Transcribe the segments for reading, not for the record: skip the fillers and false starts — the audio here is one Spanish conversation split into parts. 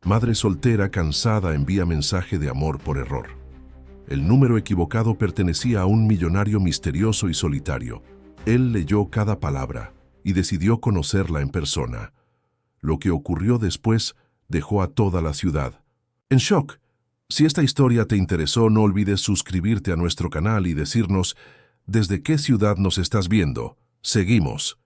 Madre soltera cansada envía mensaje de amor por error. El número equivocado pertenecía a un millonario misterioso y solitario. Él leyó cada palabra y decidió conocerla en persona. Lo que ocurrió después dejó a toda la ciudad en shock. Si esta historia te interesó, no olvides suscribirte a nuestro canal y decirnos desde qué ciudad nos estás viendo. Seguimos.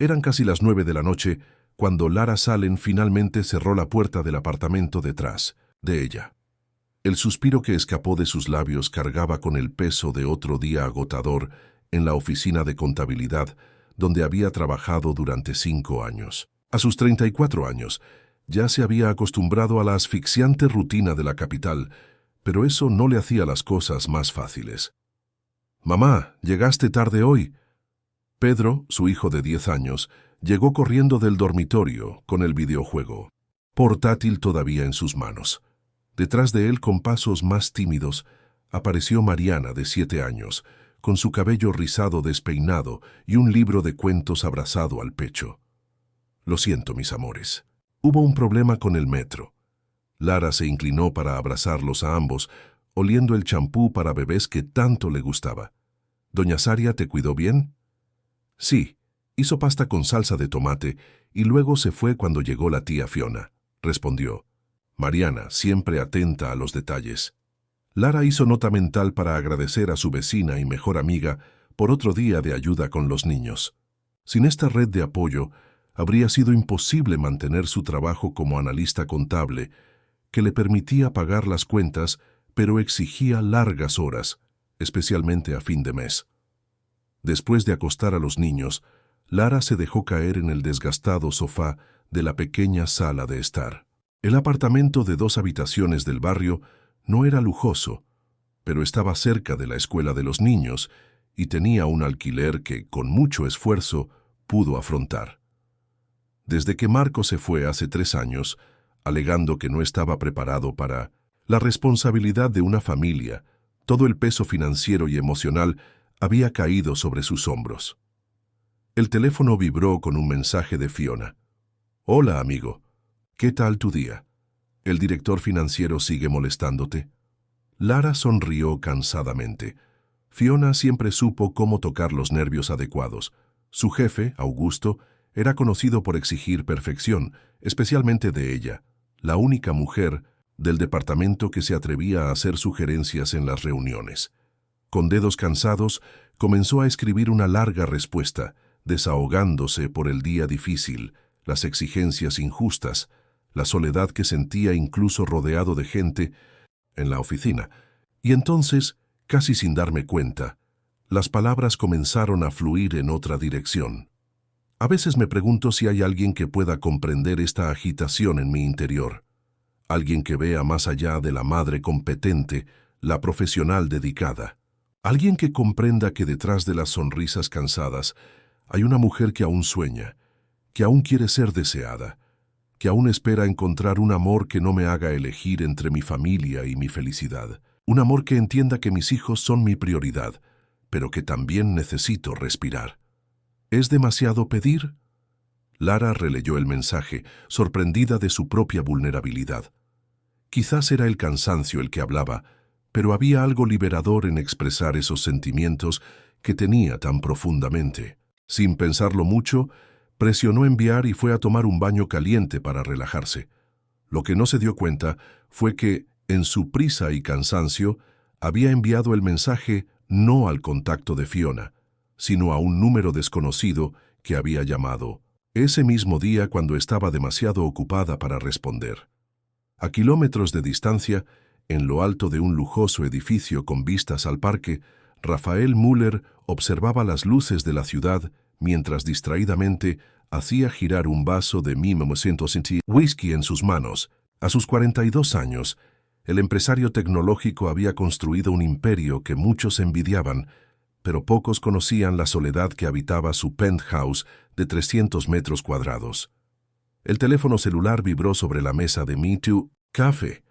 Eran casi las 9 de la noche cuando Lara Salem finalmente cerró la puerta del apartamento detrás de ella. El suspiro que escapó de sus labios cargaba con el peso de otro día agotador en la oficina de contabilidad donde había trabajado durante 5 años. A sus 34 años, ya se había acostumbrado a la asfixiante rutina de la capital, pero eso no le hacía las cosas más fáciles. «Mamá, llegaste tarde hoy». Pedro, su hijo de 10 años, llegó corriendo del dormitorio con el videojuego portátil todavía en sus manos. Detrás de él, con pasos más tímidos, apareció Mariana, de 7 años, con su cabello rizado despeinado y un libro de cuentos abrazado al pecho. «Lo siento, mis amores. Hubo un problema con el metro». Lara se inclinó para abrazarlos a ambos, oliendo el champú para bebés que tanto le gustaba. «¿Doña Saria te cuidó bien?» «Sí, hizo pasta con salsa de tomate y luego se fue cuando llegó la tía Fiona», respondió Mariana, siempre atenta a los detalles. Lara hizo nota mental para agradecer a su vecina y mejor amiga por otro día de ayuda con los niños. Sin esta red de apoyo, habría sido imposible mantener su trabajo como analista contable, que le permitía pagar las cuentas, pero exigía largas horas, especialmente a fin de mes. Después de acostar a los niños, Lara se dejó caer en el desgastado sofá de la pequeña sala de estar. El apartamento de 2 habitaciones del barrio no era lujoso, pero estaba cerca de la escuela de los niños y tenía un alquiler que, con mucho esfuerzo, pudo afrontar. Desde que Marco se fue hace 3 años, alegando que no estaba preparado para la responsabilidad de una familia, todo el peso financiero y emocional había caído sobre sus hombros. El teléfono vibró con un mensaje de Fiona. «Hola, amigo. ¿Qué tal tu día? ¿El director financiero sigue molestándote?» Lara sonrió cansadamente. Fiona siempre supo cómo tocar los nervios adecuados. Su jefe, Augusto, era conocido por exigir perfección, especialmente de ella, la única mujer del departamento que se atrevía a hacer sugerencias en las reuniones. Con dedos cansados, comenzó a escribir una larga respuesta, desahogándose por el día difícil, las exigencias injustas, la soledad que sentía incluso rodeado de gente en la oficina. Y entonces, casi sin darme cuenta, las palabras comenzaron a fluir en otra dirección. A veces me pregunto si hay alguien que pueda comprender esta agitación en mi interior. Alguien que vea más allá de la madre competente, la profesional dedicada. Alguien que comprenda que detrás de las sonrisas cansadas hay una mujer que aún sueña, que aún quiere ser deseada, que aún espera encontrar un amor que no me haga elegir entre mi familia y mi felicidad. Un amor que entienda que mis hijos son mi prioridad, pero que también necesito respirar. ¿Es demasiado pedir? Lara releyó el mensaje, sorprendida de su propia vulnerabilidad. Quizás era el cansancio el que hablaba, pero había algo liberador en expresar esos sentimientos que tenía tan profundamente. Sin pensarlo mucho, presionó enviar y fue a tomar un baño caliente para relajarse. Lo que no se dio cuenta fue que, en su prisa y cansancio, había enviado el mensaje no al contacto de Fiona, sino a un número desconocido que había llamado ese mismo día cuando estaba demasiado ocupada para responder. A kilómetros de distancia, en lo alto de un lujoso edificio con vistas al parque, Rafael Müller observaba las luces de la ciudad mientras distraídamente hacía girar un vaso de 1900 whisky en sus manos. A sus 42 años, el empresario tecnológico había construido un imperio que muchos envidiaban, pero pocos conocían la soledad que habitaba su penthouse de 300 metros cuadrados. El teléfono celular vibró sobre la mesa de Me Too Café.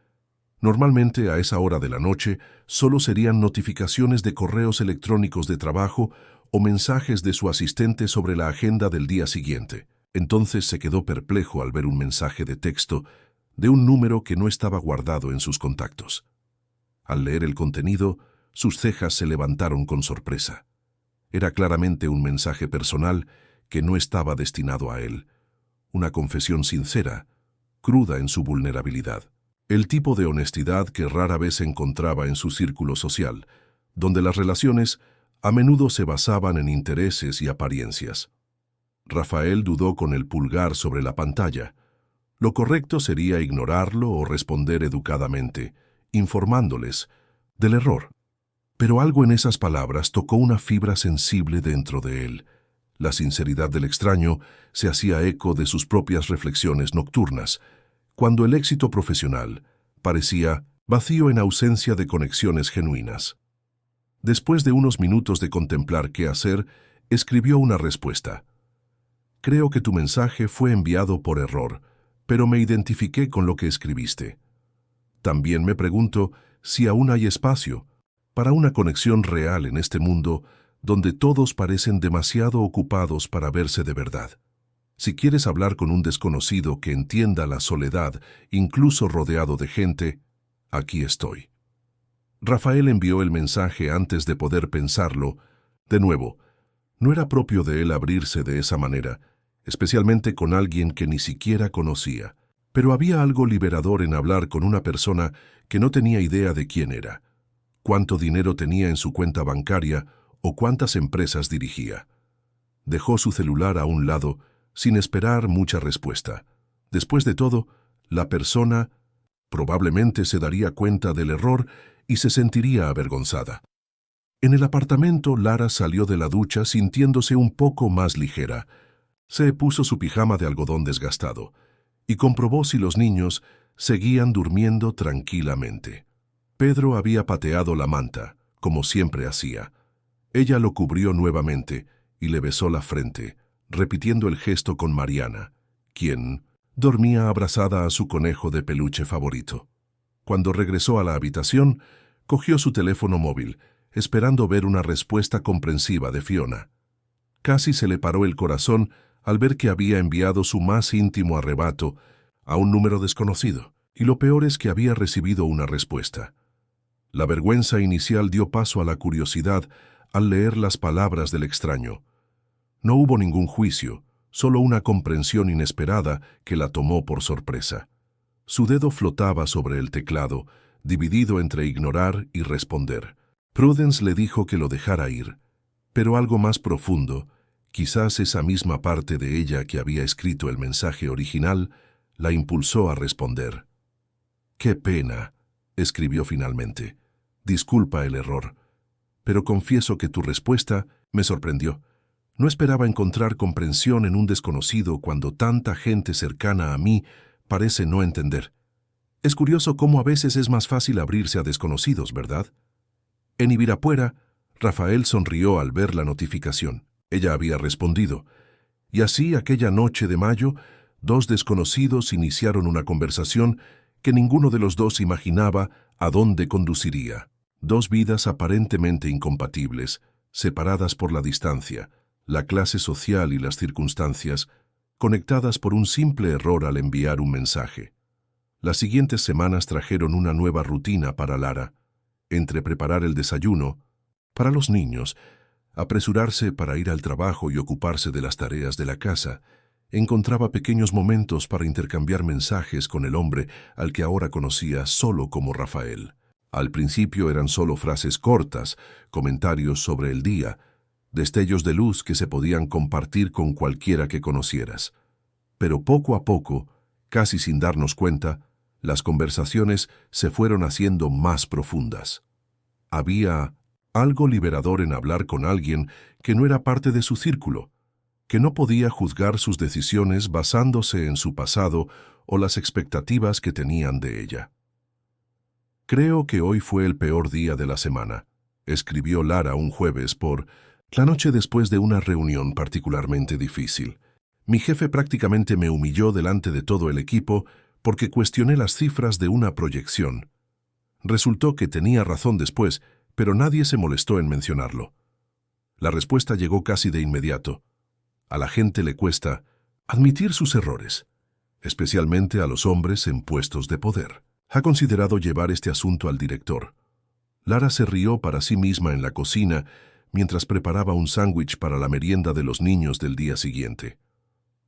Normalmente, a esa hora de la noche, solo serían notificaciones de correos electrónicos de trabajo o mensajes de su asistente sobre la agenda del día siguiente. Entonces se quedó perplejo al ver un mensaje de texto de un número que no estaba guardado en sus contactos. Al leer el contenido, sus cejas se levantaron con sorpresa. Era claramente un mensaje personal que no estaba destinado a él. Una confesión sincera, cruda en su vulnerabilidad. El tipo de honestidad que rara vez encontraba en su círculo social, donde las relaciones a menudo se basaban en intereses y apariencias. Rafael dudó con el pulgar sobre la pantalla. Lo correcto sería ignorarlo o responder educadamente, informándoles del error. Pero algo en esas palabras tocó una fibra sensible dentro de él. La sinceridad del extraño se hacía eco de sus propias reflexiones nocturnas, cuando el éxito profesional parecía vacío en ausencia de conexiones genuinas. Después de unos minutos de contemplar qué hacer, escribió una respuesta. Creo que tu mensaje fue enviado por error, pero me identifiqué con lo que escribiste. También me pregunto si aún hay espacio para una conexión real en este mundo donde todos parecen demasiado ocupados para verse de verdad. Si quieres hablar con un desconocido que entienda la soledad, incluso rodeado de gente, aquí estoy. Rafael envió el mensaje antes de poder pensarlo. De nuevo, no era propio de él abrirse de esa manera, especialmente con alguien que ni siquiera conocía. Pero había algo liberador en hablar con una persona que no tenía idea de quién era, cuánto dinero tenía en su cuenta bancaria o cuántas empresas dirigía. Dejó su celular a un lado, sin esperar mucha respuesta. Después de todo, la persona probablemente se daría cuenta del error y se sentiría avergonzada. En el apartamento, Lara salió de la ducha sintiéndose un poco más ligera. Se puso su pijama de algodón desgastado y comprobó si los niños seguían durmiendo tranquilamente. Pedro había pateado la manta, como siempre hacía. Ella lo cubrió nuevamente y le besó la frente, repitiendo el gesto con Mariana, quien dormía abrazada a su conejo de peluche favorito. Cuando regresó a la habitación, cogió su teléfono móvil, esperando ver una respuesta comprensiva de Fiona. Casi se le paró el corazón al ver que había enviado su más íntimo arrebato a un número desconocido, y lo peor es que había recibido una respuesta. La vergüenza inicial dio paso a la curiosidad al leer las palabras del extraño. No hubo ningún juicio, solo una comprensión inesperada que la tomó por sorpresa. Su dedo flotaba sobre el teclado, dividido entre ignorar y responder. Prudence le dijo que lo dejara ir, pero algo más profundo, quizás esa misma parte de ella que había escrito el mensaje original, la impulsó a responder. «Qué pena», escribió finalmente. «Disculpa el error, pero confieso que tu respuesta me sorprendió. No esperaba encontrar comprensión en un desconocido cuando tanta gente cercana a mí parece no entender. Es curioso cómo a veces es más fácil abrirse a desconocidos, ¿verdad?» En Ibirapuera, Rafael sonrió al ver la notificación. Ella había respondido. Y así, aquella noche de mayo, dos desconocidos iniciaron una conversación que ninguno de los dos imaginaba a dónde conduciría. Dos vidas aparentemente incompatibles, separadas por la distancia, la clase social y las circunstancias, conectadas por un simple error al enviar un mensaje. Las siguientes semanas trajeron una nueva rutina para Lara, entre preparar el desayuno para los niños, apresurarse para ir al trabajo y ocuparse de las tareas de la casa. Encontraba pequeños momentos para intercambiar mensajes con el hombre al que ahora conocía solo como Rafael. Al principio eran solo frases cortas, comentarios sobre el día, destellos de luz que se podían compartir con cualquiera que conocieras. Pero poco a poco, casi sin darnos cuenta, las conversaciones se fueron haciendo más profundas. Había algo liberador en hablar con alguien que no era parte de su círculo, que no podía juzgar sus decisiones basándose en su pasado o las expectativas que tenían de ella. «Creo que hoy fue el peor día de la semana», escribió Lara un jueves por la noche después de una reunión particularmente difícil. «Mi jefe prácticamente me humilló delante de todo el equipo porque cuestioné las cifras de una proyección. Resultó que tenía razón después, pero nadie se molestó en mencionarlo. La respuesta llegó casi de inmediato. A la gente le cuesta admitir sus errores. especialmente a los hombres en puestos de poder. ¿Ha considerado llevar este asunto al director? Lara se rió para sí misma en la cocina mientras preparaba un sándwich para la merienda de los niños del día siguiente.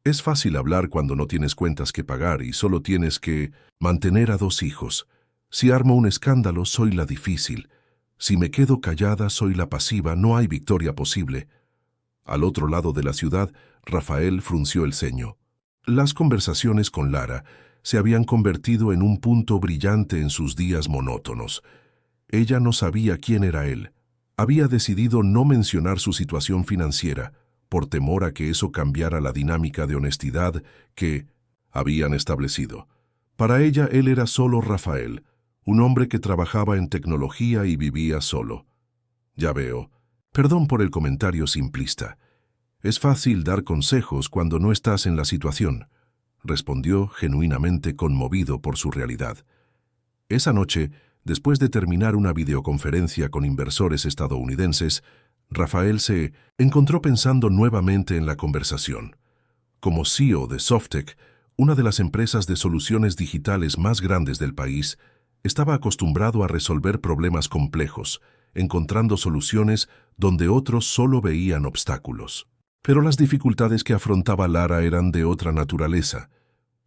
Es fácil hablar cuando no tienes cuentas que pagar y solo tienes que mantener a 2 hijos. Si armo un escándalo, soy la difícil. Si me quedo callada, soy la pasiva, no hay victoria posible. Al otro lado de la ciudad, Rafael frunció el ceño. Las conversaciones con Lara se habían convertido en un punto brillante en sus días monótonos. Ella no sabía quién era él. Había decidido no mencionar su situación financiera, por temor a que eso cambiara la dinámica de honestidad que habían establecido. Para ella, él era solo Rafael, un hombre que trabajaba en tecnología y vivía solo. Ya veo. Perdón por el comentario simplista. Es fácil dar consejos cuando no estás en la situación, respondió genuinamente conmovido por su realidad. Esa noche, después de terminar una videoconferencia con inversores estadounidenses, Rafael se encontró pensando nuevamente en la conversación. Como CEO de Softec, una de las empresas de soluciones digitales más grandes del país, estaba acostumbrado a resolver problemas complejos, encontrando soluciones donde otros solo veían obstáculos. Pero las dificultades que afrontaba Lara eran de otra naturaleza,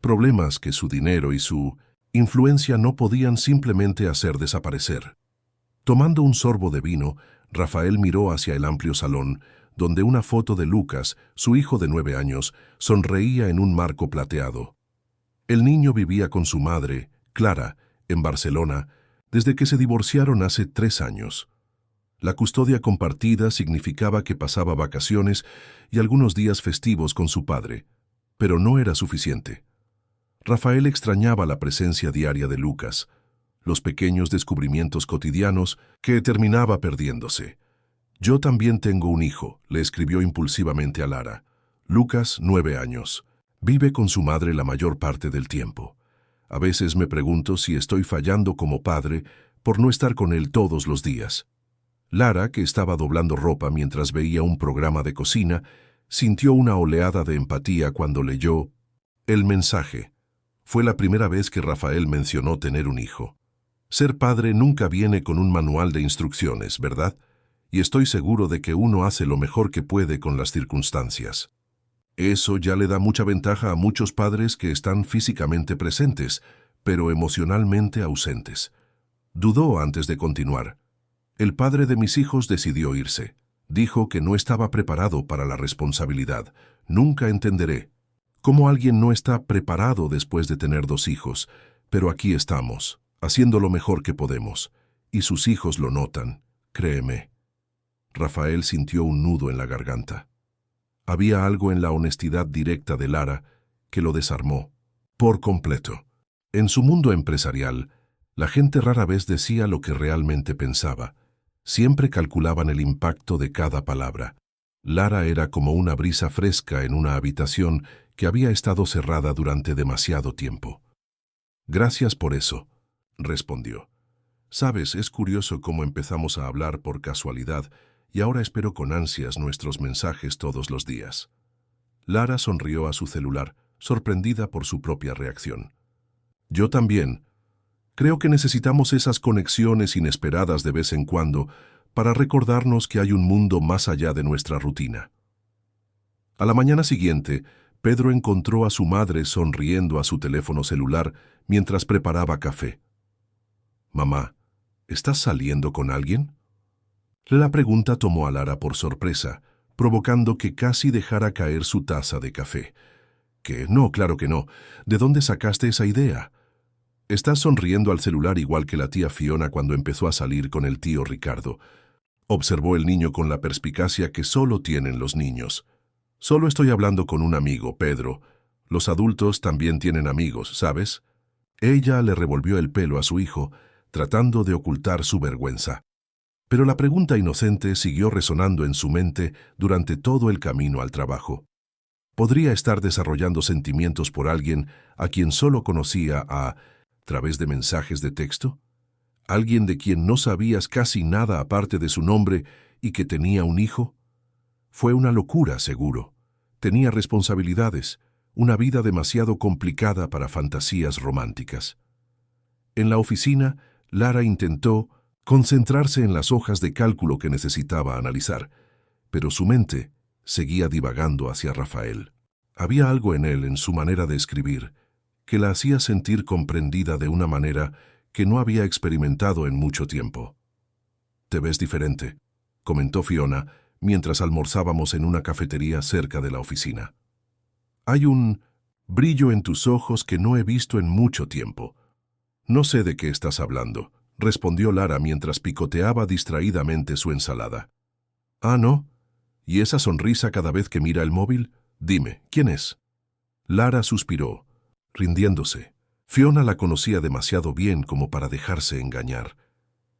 problemas que su dinero y su influencia no podían simplemente hacer desaparecer. Tomando un sorbo de vino, Rafael miró hacia el amplio salón, donde una foto de Lucas, su hijo de 9 años, sonreía en un marco plateado. El niño vivía con su madre, Clara, en Barcelona, desde que se divorciaron hace 3 años. La custodia compartida significaba que pasaba vacaciones y algunos días festivos con su padre, pero no era suficiente. Rafael extrañaba la presencia diaria de Lucas, los pequeños descubrimientos cotidianos que terminaba perdiéndose. «Yo también tengo un hijo», le escribió impulsivamente a Lara. Lucas, 9 años. Vive con su madre la mayor parte del tiempo. A veces me pregunto si estoy fallando como padre por no estar con él todos los días. Lara, que estaba doblando ropa mientras veía un programa de cocina, sintió una oleada de empatía cuando leyó el mensaje. Fue la primera vez que Rafael mencionó tener un hijo. Ser padre nunca viene con un manual de instrucciones, ¿verdad? Y estoy seguro de que uno hace lo mejor que puede con las circunstancias. Eso ya le da mucha ventaja a muchos padres que están físicamente presentes, pero emocionalmente ausentes. Dudó antes de continuar. El padre de mis hijos decidió irse. Dijo que no estaba preparado para la responsabilidad. Nunca entenderé cómo alguien no está preparado después de tener 2 hijos, pero aquí estamos, haciendo lo mejor que podemos. Y sus hijos lo notan, créeme. Rafael sintió un nudo en la garganta. Había algo en la honestidad directa de Lara que lo desarmó, por completo. En su mundo empresarial, la gente rara vez decía lo que realmente pensaba. Siempre calculaban el impacto de cada palabra. Lara era como una brisa fresca en una habitación que había estado cerrada durante demasiado tiempo. «Gracias por eso», respondió. «Sabes, es curioso cómo empezamos a hablar por casualidad y ahora espero con ansias nuestros mensajes todos los días». Lara sonrió a su celular, sorprendida por su propia reacción. «Yo también. Creo que necesitamos esas conexiones inesperadas de vez en cuando para recordarnos que hay un mundo más allá de nuestra rutina». A la mañana siguiente, Pedro encontró a su madre sonriendo a su teléfono celular mientras preparaba café. «Mamá, ¿estás saliendo con alguien?». La pregunta tomó a Lara por sorpresa, provocando que casi dejara caer su taza de café. «¿Qué? No, claro que no. ¿De dónde sacaste esa idea?». «Estás sonriendo al celular igual que la tía Fiona cuando empezó a salir con el tío Ricardo», observó el niño con la perspicacia que solo tienen los niños. «Solo estoy hablando con un amigo, Pedro. Los adultos también tienen amigos, ¿sabes?». Ella le revolvió el pelo a su hijo, tratando de ocultar su vergüenza. Pero la pregunta inocente siguió resonando en su mente durante todo el camino al trabajo. ¿Podría estar desarrollando sentimientos por alguien a quien solo conocía a través de mensajes de texto? ¿Alguien de quien no sabías casi nada aparte de su nombre y que tenía un hijo? Fue una locura, seguro. Tenía responsabilidades, una vida demasiado complicada para fantasías románticas. En la oficina, Lara intentó concentrarse en las hojas de cálculo que necesitaba analizar, pero su mente seguía divagando hacia Rafael. Había algo en él, en su manera de escribir, que la hacía sentir comprendida de una manera que no había experimentado en mucho tiempo. «Te ves diferente», comentó Fiona mientras almorzábamos en una cafetería cerca de la oficina. «Hay un brillo en tus ojos que no he visto en mucho tiempo». «No sé de qué estás hablando», respondió Lara mientras picoteaba distraídamente su ensalada. «Ah, ¿no? ¿Y esa sonrisa cada vez que mira el móvil? Dime, ¿quién es?» Lara suspiró, rindiéndose. Fiona la conocía demasiado bien como para dejarse engañar.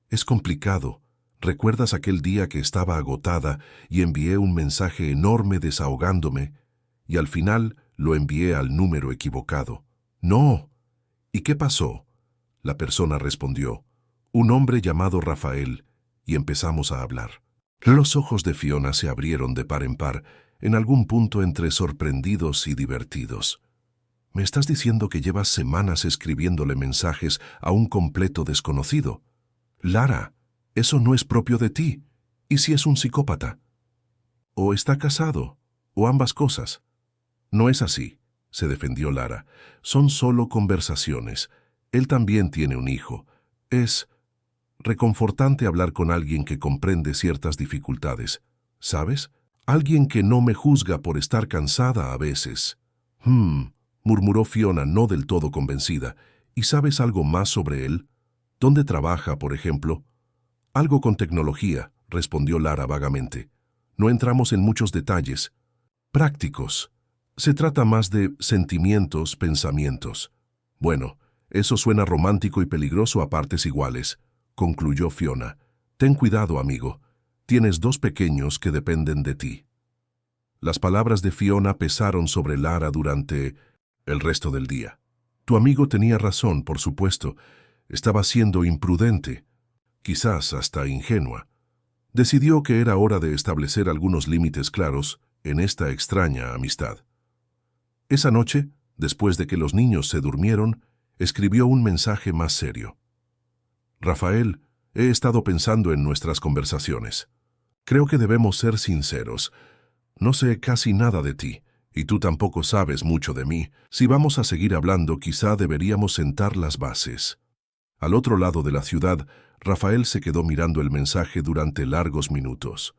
«Es complicado. ¿Recuerdas aquel día que estaba agotada y envié un mensaje enorme desahogándome y al final lo envié al número equivocado?» «No». «¿Y qué pasó?» La persona respondió, «Un hombre llamado Rafael», y empezamos a hablar. Los ojos de Fiona se abrieron de par en par, en algún punto entre sorprendidos y divertidos. «¿Me estás diciendo que llevas semanas escribiéndole mensajes a un completo desconocido? Lara, eso no es propio de ti. ¿Y si es un psicópata? ¿O está casado? ¿O ambas cosas?» «No es así», se defendió Lara. «Son solo conversaciones. Él también tiene un hijo. Es reconfortante hablar con alguien que comprende ciertas dificultades, ¿sabes? Alguien que no me juzga por estar cansada a veces». Murmuró Fiona, no del todo convencida. «¿Y sabes algo más sobre él? ¿Dónde trabaja, por ejemplo?» «Algo con tecnología», respondió Lara vagamente. «No entramos en muchos detalles. Prácticos. Se trata más de sentimientos, pensamientos». «Bueno, eso suena romántico y peligroso a partes iguales», concluyó Fiona. «Ten cuidado, amigo. Tienes 2 pequeños que dependen de ti». Las palabras de Fiona pesaron sobre Lara durante el resto del día. «Tu amigo tenía razón, por supuesto. Estaba siendo imprudente, quizás hasta ingenua. Decidió que era hora de establecer algunos límites claros en esta extraña amistad». Esa noche, después de que los niños se durmieron, escribió un mensaje más serio. «Rafael, he estado pensando en nuestras conversaciones. Creo que debemos ser sinceros. No sé casi nada de ti, y tú tampoco sabes mucho de mí. Si vamos a seguir hablando, quizá deberíamos sentar las bases». Al otro lado de la ciudad, Rafael se quedó mirando el mensaje durante largos minutos.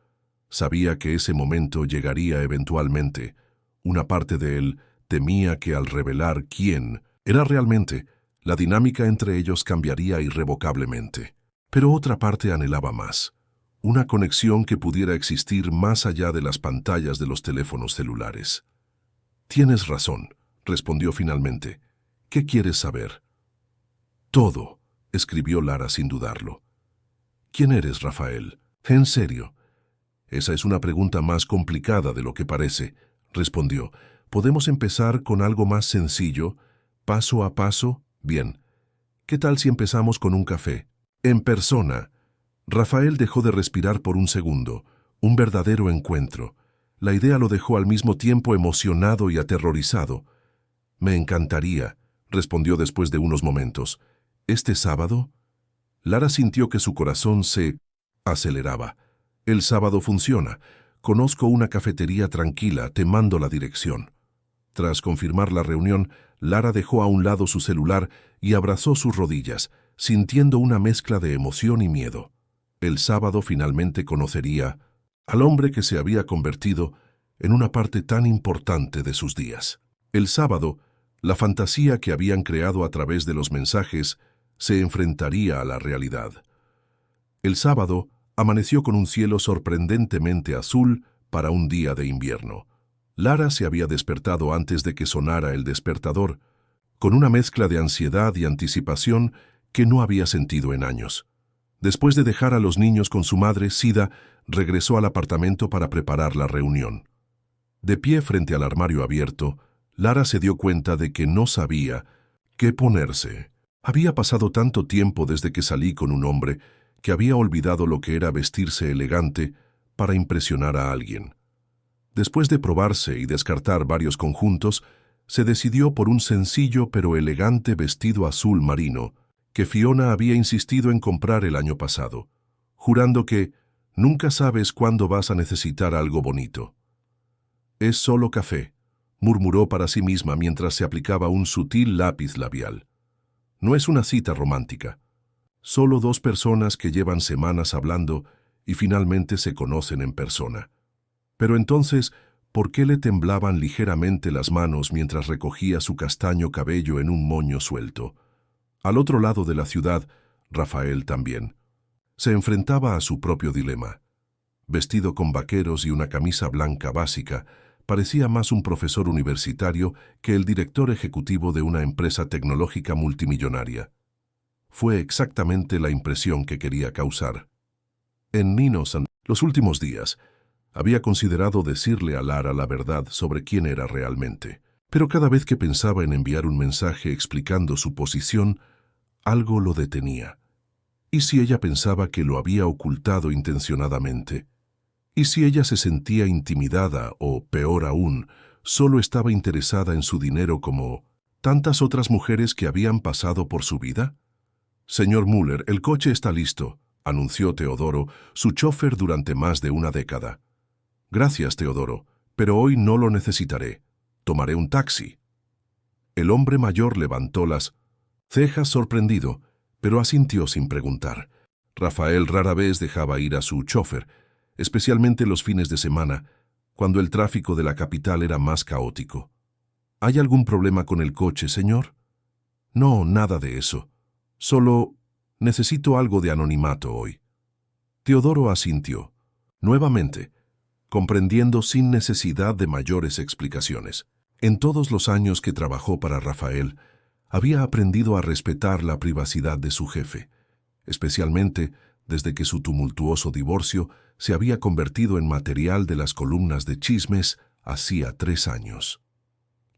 Sabía que ese momento llegaría eventualmente. Una parte de él temía que al revelar quién era realmente, la dinámica entre ellos cambiaría irrevocablemente. Pero otra parte anhelaba más. Una conexión que pudiera existir más allá de las pantallas de los teléfonos celulares. «Tienes razón», respondió finalmente. «¿Qué quieres saber?» «Todo», escribió Lara sin dudarlo. «¿Quién eres, Rafael? En serio». «Esa es una pregunta más complicada de lo que parece», respondió. «¿Podemos empezar con algo más sencillo, paso a paso? Bien. ¿Qué tal si empezamos con un café? En persona». Rafael dejó de respirar por un segundo. Un verdadero encuentro. La idea lo dejó al mismo tiempo emocionado y aterrorizado. «Me encantaría», respondió después de unos momentos. «¿Este sábado?» Lara sintió que su corazón se aceleraba. «El sábado funciona. Conozco una cafetería tranquila, te mando la dirección». Tras confirmar la reunión, Lara dejó a un lado su celular y abrazó sus rodillas, sintiendo una mezcla de emoción y miedo. El sábado finalmente conocería al hombre que se había convertido en una parte tan importante de sus días. El sábado, la fantasía que habían creado a través de los mensajes se enfrentaría a la realidad. El sábado amaneció con un cielo sorprendentemente azul para un día de invierno. Lara se había despertado antes de que sonara el despertador, con una mezcla de ansiedad y anticipación que no había sentido en años. Después de dejar a los niños con su madre, Sida regresó al apartamento para preparar la reunión. De pie frente al armario abierto, Lara se dio cuenta de que no sabía qué ponerse. Había pasado tanto tiempo desde que salí con un hombre que había olvidado lo que era vestirse elegante para impresionar a alguien. Después de probarse y descartar varios conjuntos, se decidió por un sencillo pero elegante vestido azul marino que Fiona había insistido en comprar el año pasado, jurando que nunca sabes cuándo vas a necesitar algo bonito. «Es solo café», murmuró para sí misma mientras se aplicaba un sutil lápiz labial. «No es una cita romántica. Solo dos personas que llevan semanas hablando y finalmente se conocen en persona». Pero entonces, ¿por qué le temblaban ligeramente las manos mientras recogía su castaño cabello en un moño suelto? Al otro lado de la ciudad, Rafael también. Se enfrentaba a su propio dilema. Vestido con vaqueros y una camisa blanca básica, parecía más un profesor universitario que el director ejecutivo de una empresa tecnológica multimillonaria. Fue exactamente la impresión que quería causar. En Ninosan, los últimos días, había considerado decirle a Lara la verdad sobre quién era realmente, pero cada vez que pensaba en enviar un mensaje explicando su posición, algo lo detenía. ¿Y si ella pensaba que lo había ocultado intencionadamente? ¿Y si ella se sentía intimidada o, peor aún, solo estaba interesada en su dinero como tantas otras mujeres que habían pasado por su vida? «Señor Müller, el coche está listo», anunció Teodoro, su chofer durante más de una década. «Gracias, Teodoro, pero hoy no lo necesitaré. Tomaré un taxi». El hombre mayor levantó las cejas sorprendido, pero asintió sin preguntar. Rafael rara vez dejaba ir a su chofer, especialmente los fines de semana, cuando el tráfico de la capital era más caótico. «¿Hay algún problema con el coche, señor?» «No, nada de eso. Solo necesito algo de anonimato hoy». Teodoro asintió, nuevamente, comprendiendo sin necesidad de mayores explicaciones. En todos los años que trabajó para Rafael, había aprendido a respetar la privacidad de su jefe, especialmente desde que su tumultuoso divorcio se había convertido en material de las columnas de chismes hacía 3 años.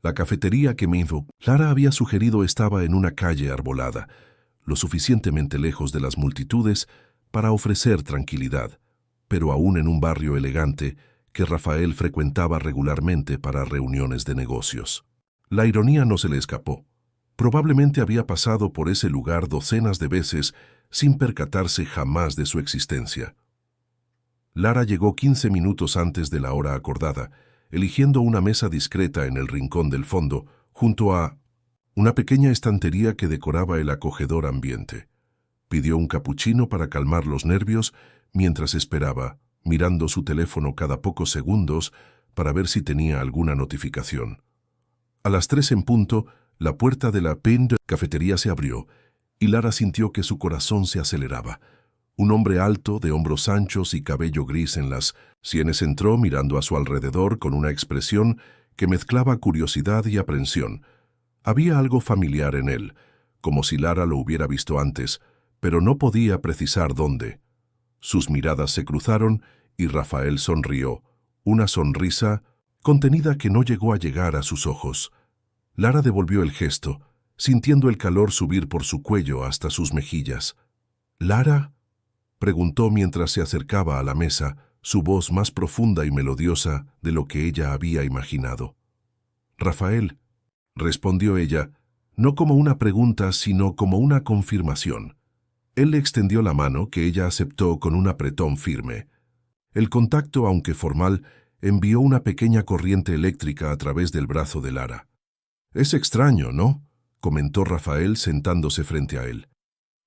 La cafetería que Lara había sugerido estaba en una calle arbolada, lo suficientemente lejos de las multitudes para ofrecer tranquilidad, pero aún en un barrio elegante que Rafael frecuentaba regularmente para reuniones de negocios. La ironía no se le escapó. Probablemente había pasado por ese lugar docenas de veces sin percatarse jamás de su existencia. Lara llegó 15 minutos antes de la hora acordada, eligiendo una mesa discreta en el rincón del fondo, junto a una pequeña estantería que decoraba el acogedor ambiente. Pidió un capuchino para calmar los nervios mientras esperaba, mirando su teléfono cada pocos segundos para ver si tenía alguna notificación. A las 3 en punto, la puerta de la cafetería se abrió y Lara sintió que su corazón se aceleraba. Un hombre alto, de hombros anchos y cabello gris en las sienes entró mirando a su alrededor con una expresión que mezclaba curiosidad y aprensión. Había algo familiar en él, como si Lara lo hubiera visto antes, pero no podía precisar dónde. Sus miradas se cruzaron y Rafael sonrió, una sonrisa contenida que no llegó a llegar a sus ojos. Lara devolvió el gesto, sintiendo el calor subir por su cuello hasta sus mejillas. «¿Lara?», preguntó mientras se acercaba a la mesa, su voz más profunda y melodiosa de lo que ella había imaginado. «Rafael», respondió ella, no como una pregunta, sino como una confirmación. Él le extendió la mano, que ella aceptó con un apretón firme. El contacto, aunque formal, envió una pequeña corriente eléctrica a través del brazo de Lara. «Es extraño, ¿no?», comentó Rafael sentándose frente a él.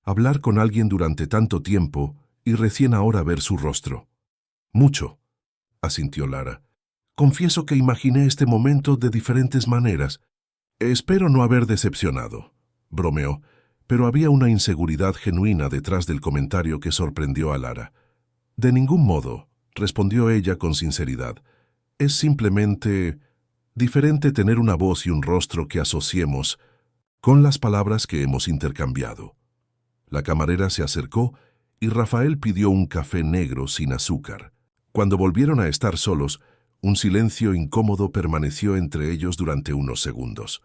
«Hablar con alguien durante tanto tiempo y recién ahora ver su rostro». «Mucho», asintió Lara. «Confieso que imaginé este momento de diferentes maneras. Espero no haber decepcionado», bromeó, pero había una inseguridad genuina detrás del comentario que sorprendió a Lara. «De ningún modo», respondió ella con sinceridad. «Es simplemente diferente tener una voz y un rostro que asociemos con las palabras que hemos intercambiado». La camarera se acercó y Rafael pidió un café negro sin azúcar. Cuando volvieron a estar solos, un silencio incómodo permaneció entre ellos durante unos segundos.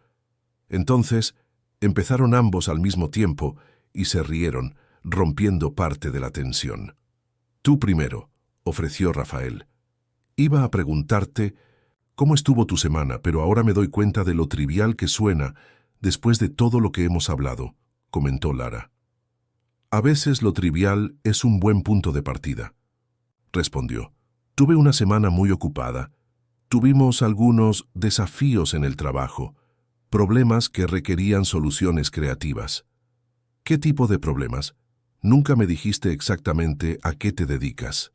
Entonces, empezaron ambos al mismo tiempo y se rieron, rompiendo parte de la tensión. «Tú primero», ofreció Rafael. «Iba a preguntarte ¿Cómo estuvo tu semana? Pero ahora me doy cuenta de lo trivial que suena después de todo lo que hemos hablado, comentó Lara. A veces lo trivial es un buen punto de partida, respondió. Tuve una semana muy ocupada. Tuvimos algunos desafíos en el trabajo, problemas que requerían soluciones creativas. ¿Qué tipo de problemas? Nunca me dijiste exactamente a qué te dedicas.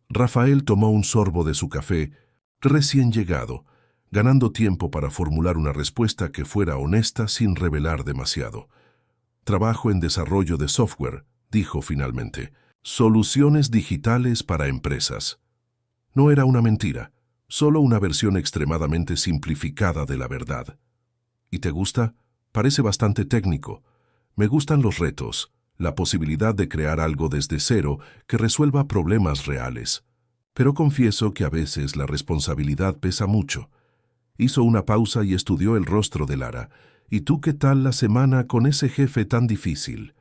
Rafael tomó un sorbo de su café, recién llegado, ganando tiempo para formular una respuesta que fuera honesta sin revelar demasiado. Trabajo en desarrollo de software, dijo finalmente. Soluciones digitales para empresas. No era una mentira, solo una versión extremadamente simplificada de la verdad. ¿Y te gusta? Parece bastante técnico. Me gustan los retos, la posibilidad de crear algo desde cero que resuelva problemas reales. Pero confieso que a veces la responsabilidad pesa mucho. Hizo una pausa y estudió el rostro de Lara. ¿Y tú qué tal la semana con ese jefe tan difícil?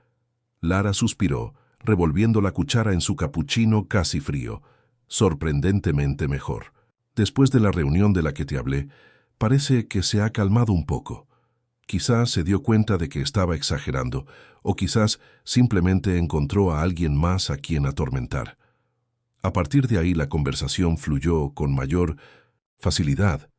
Lara suspiró, revolviendo la cuchara en su capuchino casi frío. Sorprendentemente mejor. Después de la reunión de la que te hablé, parece que se ha calmado un poco. Quizás se dio cuenta de que estaba exagerando, o quizás simplemente encontró a alguien más a quien atormentar. A partir de ahí la conversación fluyó con mayor facilidad,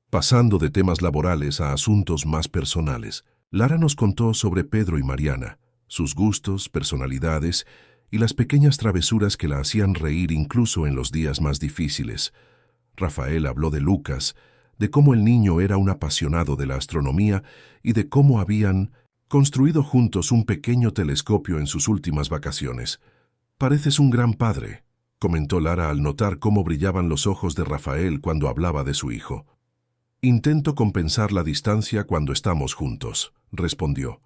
pasando de temas laborales a asuntos más personales. Lara nos contó sobre Pedro y Mariana, sus gustos, personalidades y las pequeñas travesuras que la hacían reír incluso en los días más difíciles. Rafael habló de Lucas, de cómo el niño era un apasionado de la astronomía y de cómo habían construido juntos un pequeño telescopio en sus últimas vacaciones. «Pareces un gran padre», comentó Lara al notar cómo brillaban los ojos de Rafael cuando hablaba de su hijo. «Intento compensar la distancia cuando estamos juntos», respondió,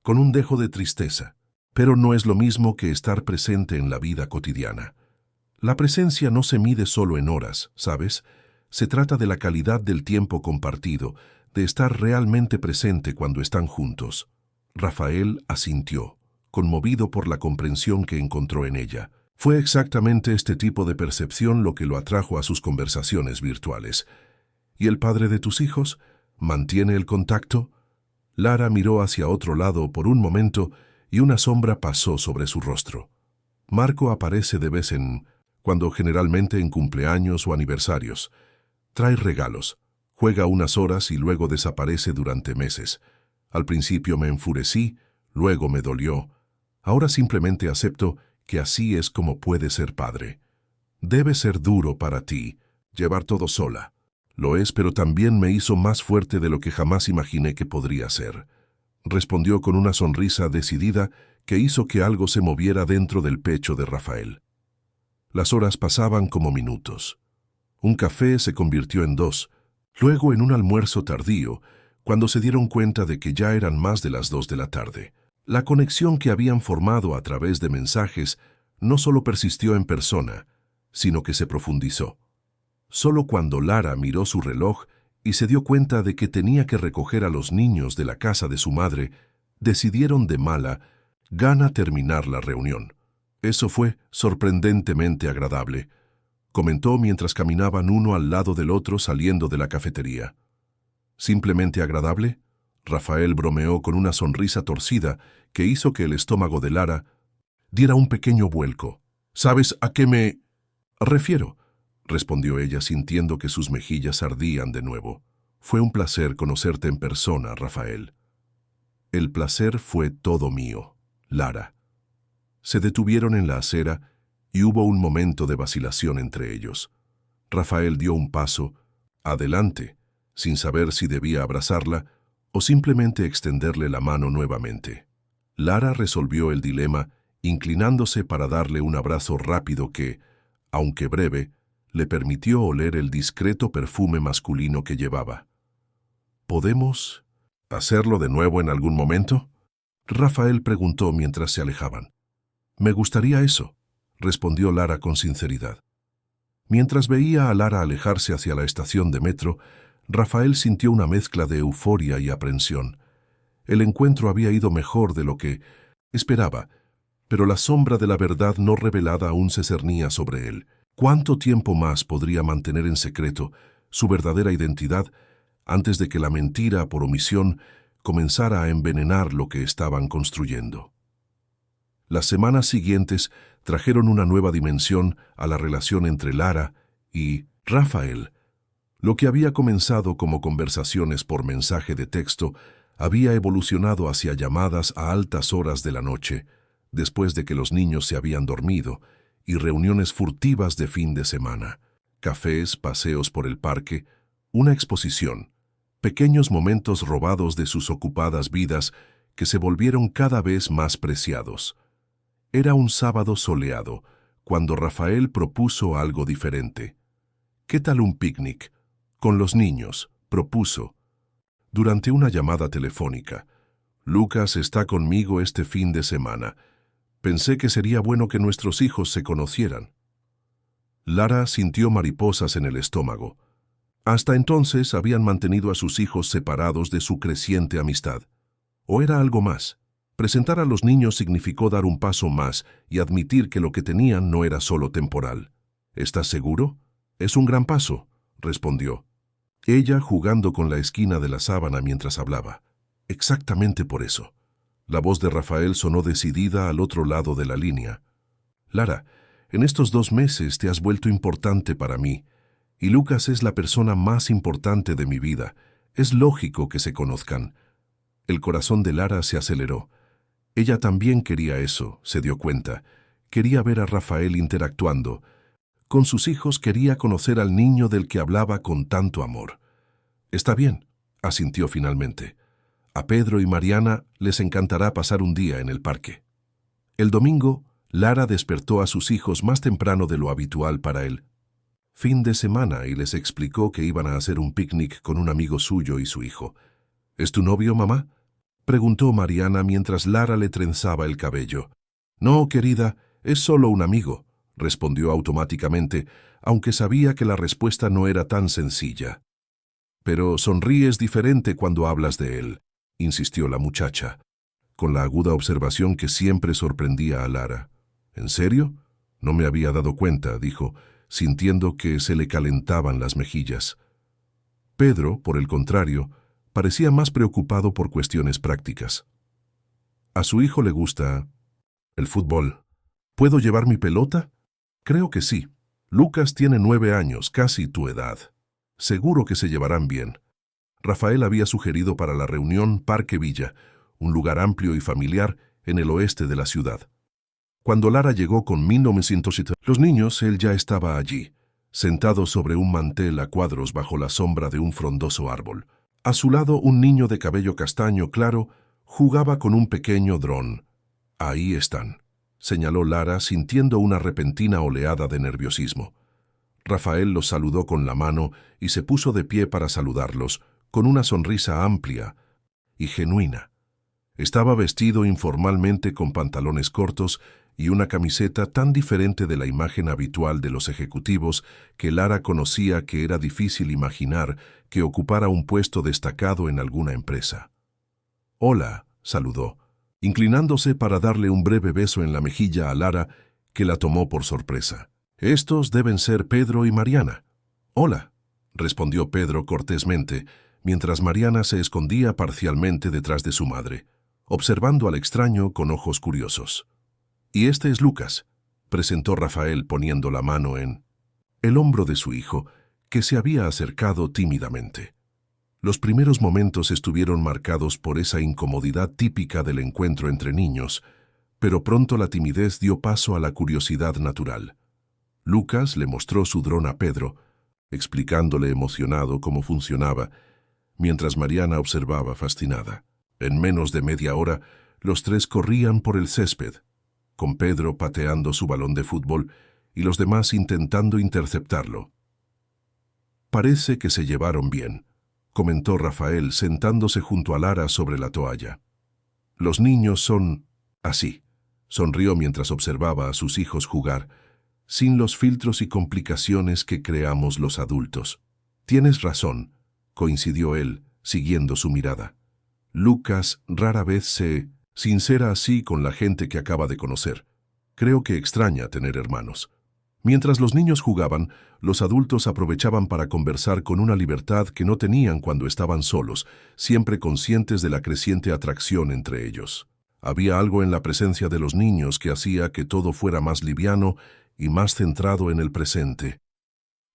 con un dejo de tristeza. «Pero no es lo mismo que estar presente en la vida cotidiana. La presencia no se mide solo en horas, ¿sabes? Se trata de la calidad del tiempo compartido, de estar realmente presente cuando están juntos». Rafael asintió, conmovido por la comprensión que encontró en ella. Fue exactamente este tipo de percepción lo que lo atrajo a sus conversaciones virtuales. «¿Y el padre de tus hijos? ¿Mantiene el contacto?» Lara miró hacia otro lado por un momento y una sombra pasó sobre su rostro. «Marco aparece de vez en cuando, generalmente en cumpleaños o aniversarios. Trae regalos, juega unas horas y luego desaparece durante meses. Al principio me enfurecí, luego me dolió. Ahora simplemente acepto que así es como puede ser padre. Debe ser duro para ti llevar todo sola. Lo es, pero también me hizo más fuerte de lo que jamás imaginé que podría ser», respondió con una sonrisa decidida que hizo que algo se moviera dentro del pecho de Rafael. Las horas pasaban como minutos. Un café se convirtió en 2, luego en un almuerzo tardío, cuando se dieron cuenta de que ya eran más de las 2 de la tarde. La conexión que habían formado a través de mensajes no solo persistió en persona, sino que se profundizó. Solo cuando Lara miró su reloj y se dio cuenta de que tenía que recoger a los niños de la casa de su madre, decidieron de mala gana terminar la reunión. «Eso fue sorprendentemente agradable», comentó mientras caminaban uno al lado del otro saliendo de la cafetería. «¿Simplemente agradable?», Rafael bromeó con una sonrisa torcida que hizo que el estómago de Lara diera un pequeño vuelco. «¿Sabes a qué me refiero?», respondió ella sintiendo que sus mejillas ardían de nuevo. «Fue un placer conocerte en persona, Rafael». «El placer fue todo mío, Lara». Se detuvieron en la acera y hubo un momento de vacilación entre ellos. Rafael dio un paso adelante, sin saber si debía abrazarla o simplemente extenderle la mano nuevamente. Lara resolvió el dilema inclinándose para darle un abrazo rápido que, aunque breve, le permitió oler el discreto perfume masculino que llevaba. «¿Podemos hacerlo de nuevo en algún momento?», Rafael preguntó mientras se alejaban. «Me gustaría eso», respondió Lara con sinceridad. Mientras veía a Lara alejarse hacia la estación de metro, Rafael sintió una mezcla de euforia y aprensión. El encuentro había ido mejor de lo que esperaba, pero la sombra de la verdad no revelada aún se cernía sobre él. ¿Cuánto tiempo más podría mantener en secreto su verdadera identidad, antes de que la mentira por omisión comenzara a envenenar lo que estaban construyendo. Las semanas siguientes trajeron una nueva dimensión a la relación entre Lara y Rafael. Lo que había comenzado como conversaciones por mensaje de texto había evolucionado hacia llamadas a altas horas de la noche, después de que los niños se habían dormido, y reuniones furtivas de fin de semana, cafés, paseos por el parque, una exposición, pequeños momentos robados de sus ocupadas vidas que se volvieron cada vez más preciados. Era un sábado soleado, cuando Rafael propuso algo diferente. ¿Qué tal un picnic? Con los niños, propuso. Durante una llamada telefónica, Lucas está conmigo este fin de semana. Pensé que sería bueno que nuestros hijos se conocieran. Lara sintió mariposas en el estómago. Hasta entonces habían mantenido a sus hijos separados de su creciente amistad. ¿O era algo más? Presentar a los niños significó dar un paso más y admitir que lo que tenían no era solo temporal. ¿Estás seguro? Es un gran paso, respondió. Ella jugando con la esquina de la sábana mientras hablaba. Exactamente por eso. La voz de Rafael sonó decidida al otro lado de la línea. Lara, en estos 2 meses te has vuelto importante para mí, y Lucas es la persona más importante de mi vida. Es lógico que se conozcan. El corazón de Lara se aceleró. Ella también quería eso, se dio cuenta. Quería ver a Rafael interactuando. Con sus hijos quería conocer al niño del que hablaba con tanto amor. Está bien, asintió finalmente. A Pedro y Mariana les encantará pasar un día en el parque. El domingo, Lara despertó a sus hijos más temprano de lo habitual para el fin de semana y les explicó que iban a hacer un picnic con un amigo suyo y su hijo. ¿Es tu novio, mamá?, preguntó Mariana mientras Lara le trenzaba el cabello. No, querida, es solo un amigo, respondió automáticamente, aunque sabía que la respuesta no era tan sencilla. Pero sonríes diferente cuando hablas de él, insistió la muchacha, con la aguda observación que siempre sorprendía a Lara. ¿En serio? No me había dado cuenta, dijo, sintiendo que se le calentaban las mejillas. Pedro, por el contrario, parecía más preocupado por cuestiones prácticas. A su hijo le gusta el fútbol. ¿Puedo llevar mi pelota? Creo que sí. Lucas tiene 9 años, casi tu edad. Seguro que se llevarán bien. Rafael había sugerido para la reunión Parque Villa, un lugar amplio y familiar en el oeste de la ciudad. Cuando Lara llegó con 1907, los niños, él ya estaba allí, sentado sobre un mantel a cuadros bajo la sombra de un frondoso árbol. A su lado, un niño de cabello castaño claro jugaba con un pequeño dron. Ahí están, señaló Lara, sintiendo una repentina oleada de nerviosismo. Rafael los saludó con la mano y se puso de pie para saludarlos, con una sonrisa amplia y genuina. Estaba vestido informalmente con pantalones cortos y una camiseta tan diferente de la imagen habitual de los ejecutivos que Lara conocía que era difícil imaginar que ocupara un puesto destacado en alguna empresa. «Hola», saludó, inclinándose para darle un breve beso en la mejilla a Lara, que la tomó por sorpresa. «Estos deben ser Pedro y Mariana». «Hola», respondió Pedro cortésmente, mientras Mariana se escondía parcialmente detrás de su madre, observando al extraño con ojos curiosos. «Y este es Lucas», presentó Rafael poniendo la mano en el hombro de su hijo, que se había acercado tímidamente. Los primeros momentos estuvieron marcados por esa incomodidad típica del encuentro entre niños, pero pronto la timidez dio paso a la curiosidad natural. Lucas le mostró su dron a Pedro, explicándole emocionado cómo funcionaba, mientras Mariana observaba fascinada. En menos de media hora, los tres corrían por el césped, con Pedro pateando su balón de fútbol y los demás intentando interceptarlo. «Parece que se llevaron bien», comentó Rafael sentándose junto a Lara sobre la toalla. «Los niños son así», sonrió mientras observaba a sus hijos jugar, sin los filtros y complicaciones que creamos los adultos. «Tienes razón», coincidió él, siguiendo su mirada. «Lucas rara vez se sincera así con la gente que acaba de conocer. Creo que extraña tener hermanos». Mientras los niños jugaban, los adultos aprovechaban para conversar con una libertad que no tenían cuando estaban solos, siempre conscientes de la creciente atracción entre ellos. Había algo en la presencia de los niños que hacía que todo fuera más liviano y más centrado en el presente.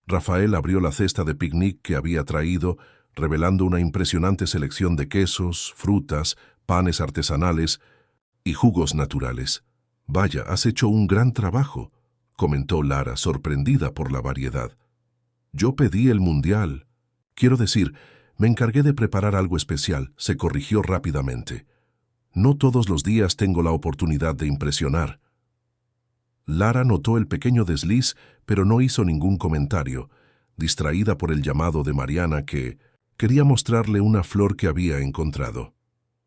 Rafael abrió la cesta de picnic que había traído, revelando una impresionante selección de quesos, frutas, panes artesanales y jugos naturales. «Vaya, has hecho un gran trabajo», comentó Lara, sorprendida por la variedad. «Yo pedí el mundial. Quiero decir, me encargué de preparar algo especial», se corrigió rápidamente. «No todos los días tengo la oportunidad de impresionar». Lara notó el pequeño desliz, pero no hizo ningún comentario, distraída por el llamado de Mariana que quería mostrarle una flor que había encontrado.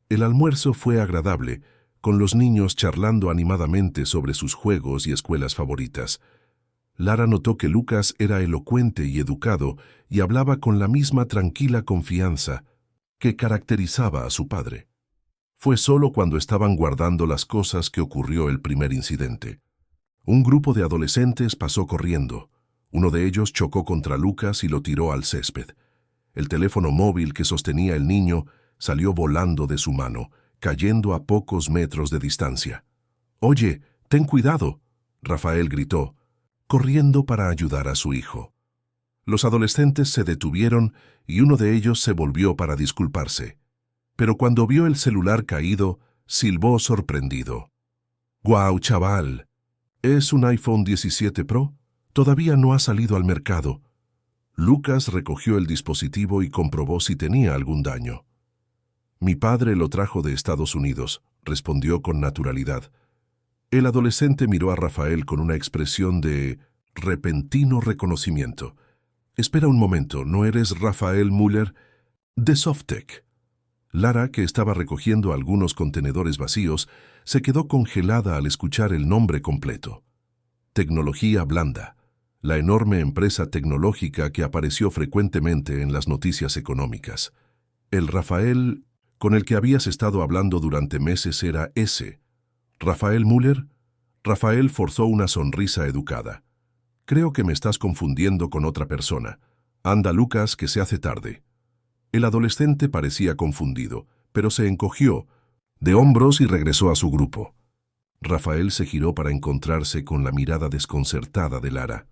El almuerzo fue agradable, con los niños charlando animadamente sobre sus juegos y escuelas favoritas. Lara notó que Lucas era elocuente y educado y hablaba con la misma tranquila confianza que caracterizaba a su padre. Fue solo cuando estaban guardando las cosas que ocurrió el primer incidente. Un grupo de adolescentes pasó corriendo. Uno de ellos chocó contra Lucas y lo tiró al césped. El teléfono móvil que sostenía el niño salió volando de su mano, cayendo a pocos metros de distancia. «Oye, ten cuidado», Rafael gritó, corriendo para ayudar a su hijo. Los adolescentes se detuvieron y uno de ellos se volvió para disculparse. Pero cuando vio el celular caído, silbó sorprendido. «¡Guau, chaval! ¿Es un iPhone 17 Pro? Todavía no ha salido al mercado». Lucas recogió el dispositivo y comprobó si tenía algún daño. «Mi padre lo trajo de Estados Unidos», respondió con naturalidad. El adolescente miró a Rafael con una expresión de repentino reconocimiento. «Espera un momento, ¿no eres Rafael Müller de Softec?» Lara, que estaba recogiendo algunos contenedores vacíos, se quedó congelada al escuchar el nombre completo. Tecnología Blanda, la enorme empresa tecnológica que apareció frecuentemente en las noticias económicas. El Rafael con el que habías estado hablando durante meses era ese. ¿Rafael Müller? Rafael forzó una sonrisa educada. «Creo que me estás confundiendo con otra persona. Anda, Lucas, que se hace tarde». El adolescente parecía confundido, pero se encogió de hombros y regresó a su grupo. Rafael se giró para encontrarse con la mirada desconcertada de Lara.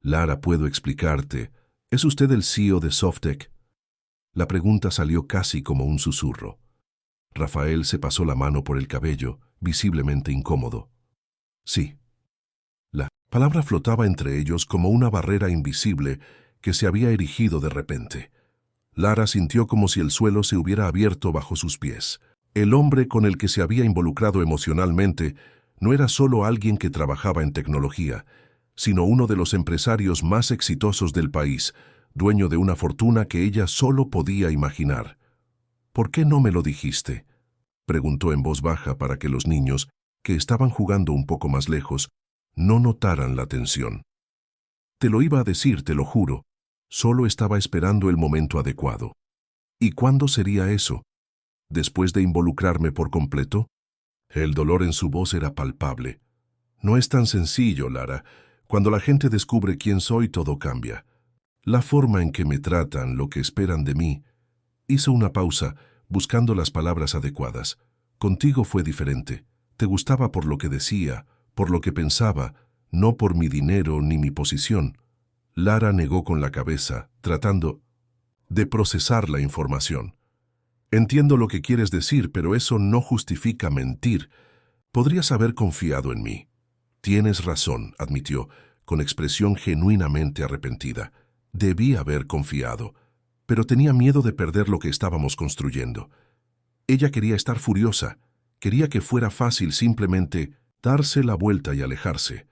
«Lara, puedo explicarte. ¿Es usted el CEO de Softec?» La pregunta salió casi como un susurro. Rafael se pasó la mano por el cabello, visiblemente incómodo. «Sí». La palabra flotaba entre ellos como una barrera invisible que se había erigido de repente. Lara sintió como si el suelo se hubiera abierto bajo sus pies. El hombre con el que se había involucrado emocionalmente no era solo alguien que trabajaba en tecnología, sino uno de los empresarios más exitosos del país, dueño de una fortuna que ella solo podía imaginar. «¿Por qué no me lo dijiste?», preguntó en voz baja para que los niños, que estaban jugando un poco más lejos, no notaran la tensión. «Te lo iba a decir, te lo juro. Solo estaba esperando el momento adecuado». «¿Y cuándo sería eso? ¿Después de involucrarme por completo?». El dolor en su voz era palpable. «No es tan sencillo, Lara. Cuando la gente descubre quién soy, todo cambia. La forma en que me tratan, lo que esperan de mí». Hizo una pausa, buscando las palabras adecuadas. «Contigo fue diferente. Te gustaba por lo que decía, por lo que pensaba, no por mi dinero ni mi posición». Lara negó con la cabeza, tratando de procesar la información. «Entiendo lo que quieres decir, pero eso no justifica mentir. Podrías haber confiado en mí». «Tienes razón», admitió, con expresión genuinamente arrepentida. «Debí haber confiado, pero tenía miedo de perder lo que estábamos construyendo». Ella quería estar furiosa, quería que fuera fácil simplemente darse la vuelta y alejarse.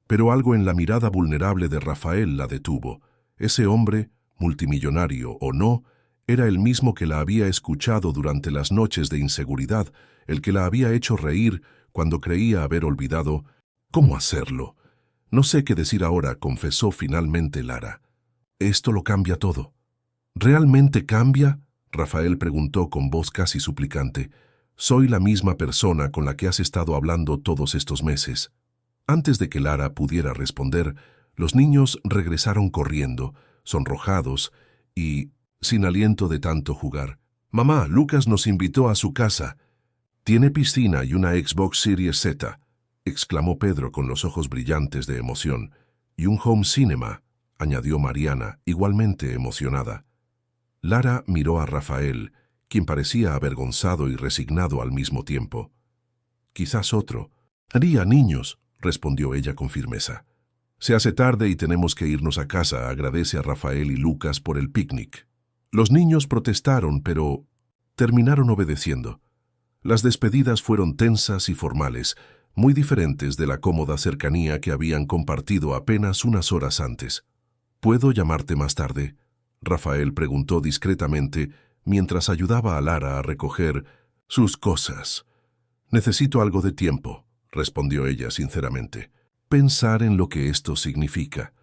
Pero algo en la mirada vulnerable de Rafael la detuvo. Ese hombre, multimillonario o no, era el mismo que la había escuchado durante las noches de inseguridad, el que la había hecho reír cuando creía haber olvidado cómo hacerlo. «No sé qué decir ahora», confesó finalmente Lara. «Esto lo cambia todo». «¿Realmente cambia?», Rafael preguntó con voz casi suplicante. «Soy la misma persona con la que has estado hablando todos estos meses». Antes de que Lara pudiera responder, los niños regresaron corriendo, sonrojados y sin aliento de tanto jugar. «Mamá, Lucas nos invitó a su casa. Tiene piscina y una Xbox Series Z», exclamó Pedro con los ojos brillantes de emoción. «Y un home cinema», añadió Mariana, igualmente emocionada. Lara miró a Rafael, quien parecía avergonzado y resignado al mismo tiempo. «Quizás otro». «Haría, niños», respondió ella con firmeza. «Se hace tarde y tenemos que irnos a casa», agradece a Rafael y Lucas por el picnic. Los niños protestaron, pero terminaron obedeciendo. Las despedidas fueron tensas y formales, muy diferentes de la cómoda cercanía que habían compartido apenas unas horas antes. «¿Puedo llamarte más tarde?», Rafael preguntó discretamente mientras ayudaba a Lara a recoger sus cosas. «Necesito algo de tiempo», respondió ella sinceramente. «Pensar en lo que esto significa».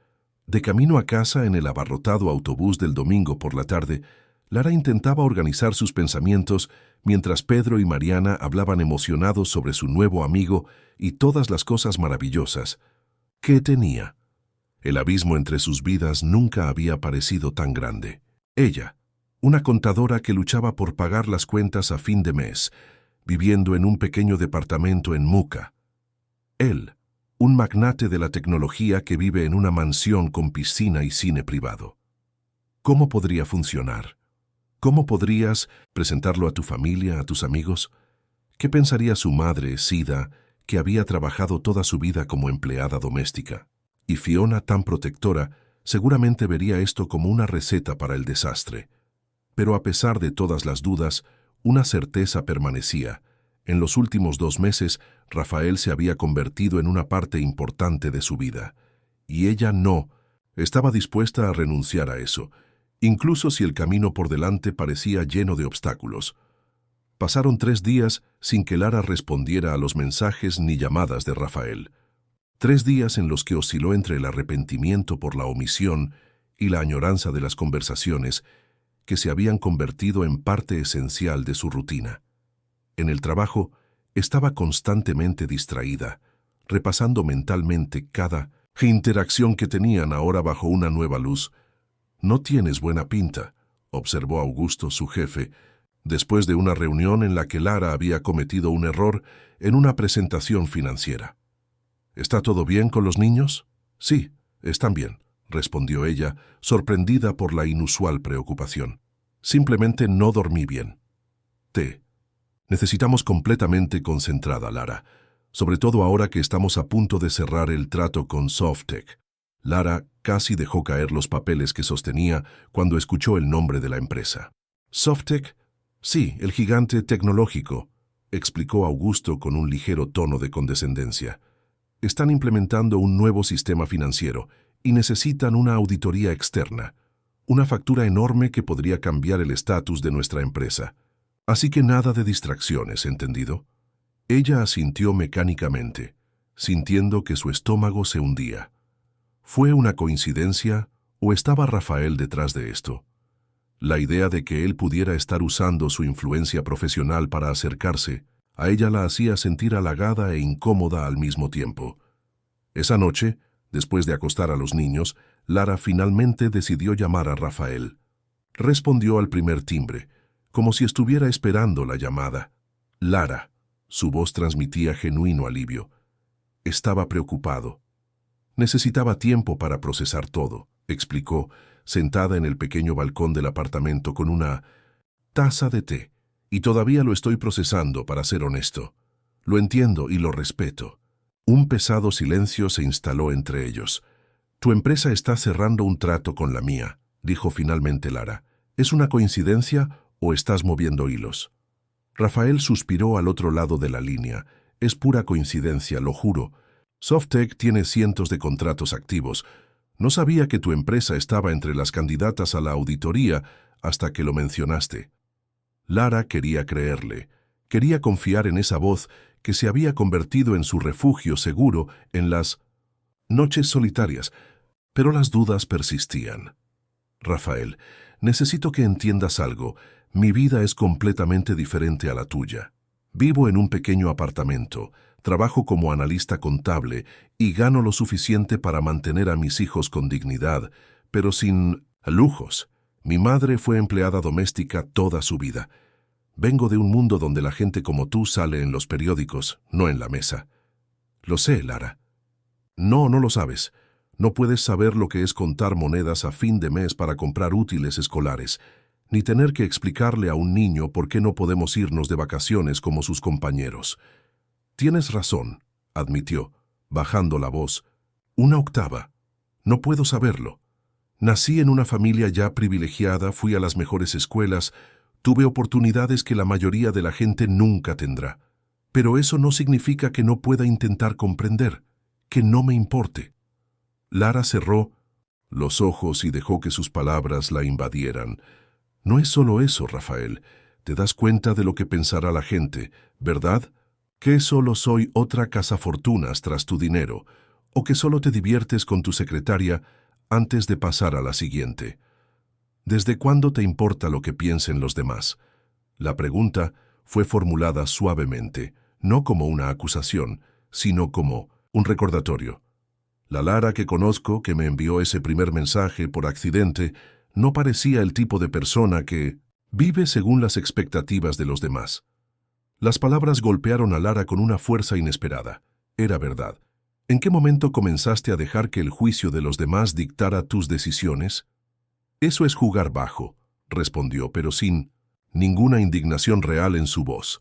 De camino a casa en el abarrotado autobús del domingo por la tarde, Lara intentaba organizar sus pensamientos mientras Pedro y Mariana hablaban emocionados sobre su nuevo amigo y todas las cosas maravillosas que tenía. El abismo entre sus vidas nunca había parecido tan grande. Ella, una contadora que luchaba por pagar las cuentas a fin de mes, viviendo en un pequeño departamento en Muca. Él, un magnate de la tecnología que vive en una mansión con piscina y cine privado. ¿Cómo podría funcionar? ¿Cómo podrías presentarlo a tu familia, a tus amigos? ¿Qué pensaría su madre, Sida, que había trabajado toda su vida como empleada doméstica? Y Fiona, tan protectora, seguramente vería esto como una receta para el desastre. Pero a pesar de todas las dudas, una certeza permanecía. En los últimos 2 meses, Rafael se había convertido en una parte importante de su vida. Y ella no estaba dispuesta a renunciar a eso, incluso si el camino por delante parecía lleno de obstáculos. Pasaron 3 días sin que Lara respondiera a los mensajes ni llamadas de Rafael. 3 días en los que osciló entre el arrepentimiento por la omisión y la añoranza de las conversaciones que se habían convertido en parte esencial de su rutina. En el trabajo, estaba constantemente distraída, repasando mentalmente cada interacción que tenían ahora bajo una nueva luz. «No tienes buena pinta», observó Augusto, su jefe, después de una reunión en la que Lara había cometido un error en una presentación financiera. «¿Está todo bien con los niños?» «Sí, están bien», respondió ella, sorprendida por la inusual preocupación. «Simplemente no dormí bien». Necesitamos completamente concentrada, Lara, sobre todo ahora que estamos a punto de cerrar el trato con Softtek». Lara casi dejó caer los papeles que sostenía cuando escuchó el nombre de la empresa. «Softtek, sí, el gigante tecnológico», explicó Augusto con un ligero tono de condescendencia. «Están implementando un nuevo sistema financiero y necesitan una auditoría externa, una factura enorme que podría cambiar el estatus de nuestra empresa. Así que nada de distracciones, ¿entendido?». Ella asintió mecánicamente, sintiendo que su estómago se hundía. ¿Fue una coincidencia o estaba Rafael detrás de esto? La idea de que él pudiera estar usando su influencia profesional para acercarse a ella la hacía sentir halagada e incómoda al mismo tiempo. Esa noche, después de acostar a los niños, Lara finalmente decidió llamar a Rafael. Respondió al primer timbre, como si estuviera esperando la llamada. «Lara», su voz transmitía genuino alivio. Estaba preocupado. «Necesitaba tiempo para procesar todo», explicó, sentada en el pequeño balcón del apartamento con una taza de té. «Y todavía lo estoy procesando, para ser honesto. Lo entiendo y lo respeto». Un pesado silencio se instaló entre ellos. «Tu empresa está cerrando un trato con la mía», dijo finalmente Lara. «¿Es una coincidencia o estás moviendo hilos?». Rafael suspiró al otro lado de la línea. «Es pura coincidencia, lo juro. Softtek tiene cientos de contratos activos. No sabía que tu empresa estaba entre las candidatas a la auditoría hasta que lo mencionaste». Lara quería creerle. Quería confiar en esa voz que se había convertido en su refugio seguro en las noches solitarias, pero las dudas persistían. «Rafael, necesito que entiendas algo. Mi vida es completamente diferente a la tuya. Vivo en un pequeño apartamento, trabajo como analista contable y gano lo suficiente para mantener a mis hijos con dignidad, pero sin lujos. Mi madre fue empleada doméstica toda su vida. Vengo de un mundo donde la gente como tú sale en los periódicos, no en la mesa. Lo sé, Lara. No, no lo sabes. No puedes saber lo que es contar monedas a fin de mes para comprar útiles escolares, ni tener que explicarle a un niño por qué no podemos irnos de vacaciones como sus compañeros. Tienes razón, admitió, bajando la voz. Una octava. No puedo saberlo. Nací en una familia ya privilegiada, fui a las mejores escuelas, tuve oportunidades que la mayoría de la gente nunca tendrá. Pero eso no significa que no pueda intentar comprender, que no me importe. Lara cerró los ojos y dejó que sus palabras la invadieran. No es solo eso, Rafael. Te das cuenta de lo que pensará la gente, ¿verdad? Que solo soy otra cazafortunas tras tu dinero, o que solo te diviertes con tu secretaria antes de pasar a la siguiente. ¿Desde cuándo te importa lo que piensen los demás? La pregunta fue formulada suavemente, no como una acusación, sino como un recordatorio. La Lara que conozco, que me envió ese primer mensaje por accidente, no parecía el tipo de persona que vive según las expectativas de los demás. Las palabras golpearon a Lara con una fuerza inesperada. Era verdad. ¿En qué momento comenzaste a dejar que el juicio de los demás dictara tus decisiones? Eso es jugar bajo, respondió, pero sin ninguna indignación real en su voz.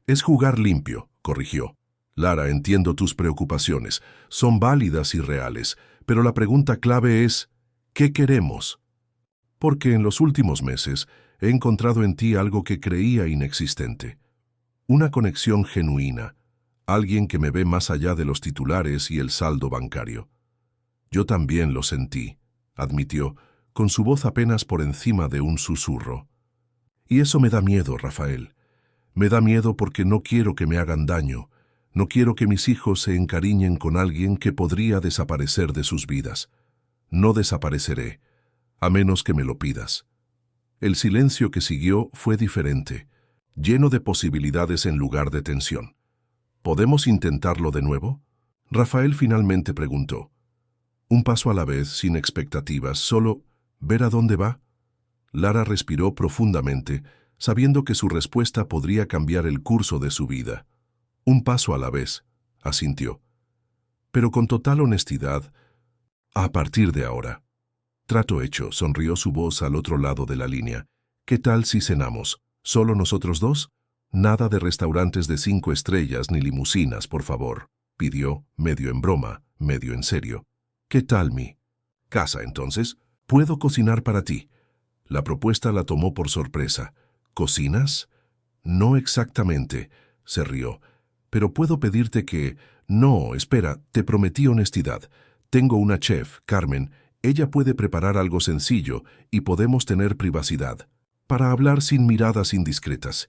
Es jugar limpio, corrigió. Lara, entiendo tus preocupaciones. Son válidas y reales, pero la pregunta clave es, ¿qué queremos? Porque en los últimos meses he encontrado en ti algo que creía inexistente. Una conexión genuina, alguien que me ve más allá de los titulares y el saldo bancario. Yo también lo sentí, admitió, con su voz apenas por encima de un susurro. Y eso me da miedo, Rafael. Me da miedo porque no quiero que me hagan daño. No quiero que mis hijos se encariñen con alguien que podría desaparecer de sus vidas. No desapareceré, a menos que me lo pidas. El silencio que siguió fue diferente, lleno de posibilidades en lugar de tensión. ¿Podemos intentarlo de nuevo? Rafael finalmente preguntó. Un paso a la vez, sin expectativas, solo ver a dónde va. Lara respiró profundamente, sabiendo que su respuesta podría cambiar el curso de su vida. Un paso a la vez, asintió. Pero con total honestidad, a partir de ahora. Trato hecho, sonrió su voz al otro lado de la línea. ¿Qué tal si cenamos? ¿Solo nosotros dos? Nada de restaurantes de 5 estrellas ni limusinas, por favor, pidió, medio en broma, medio en serio. ¿Qué tal mi casa, entonces? Puedo cocinar para ti. La propuesta la tomó por sorpresa. ¿Cocinas? No exactamente, se rió. Pero puedo pedirte que... No, espera, te prometí honestidad. Tengo una chef, Carmen. Ella puede preparar algo sencillo y podemos tener privacidad. Para hablar sin miradas indiscretas.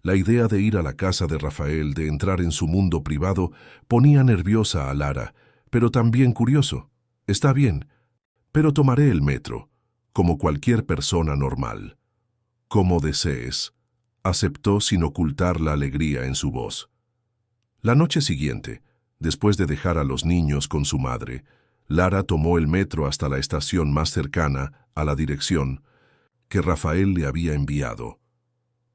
La idea de ir a la casa de Rafael, de entrar en su mundo privado, ponía nerviosa a Lara, pero también curioso. Está bien, pero tomaré el metro, como cualquier persona normal. Como desees, aceptó sin ocultar la alegría en su voz. La noche siguiente, después de dejar a los niños con su madre, Lara tomó el metro hasta la estación más cercana a la dirección que Rafael le había enviado.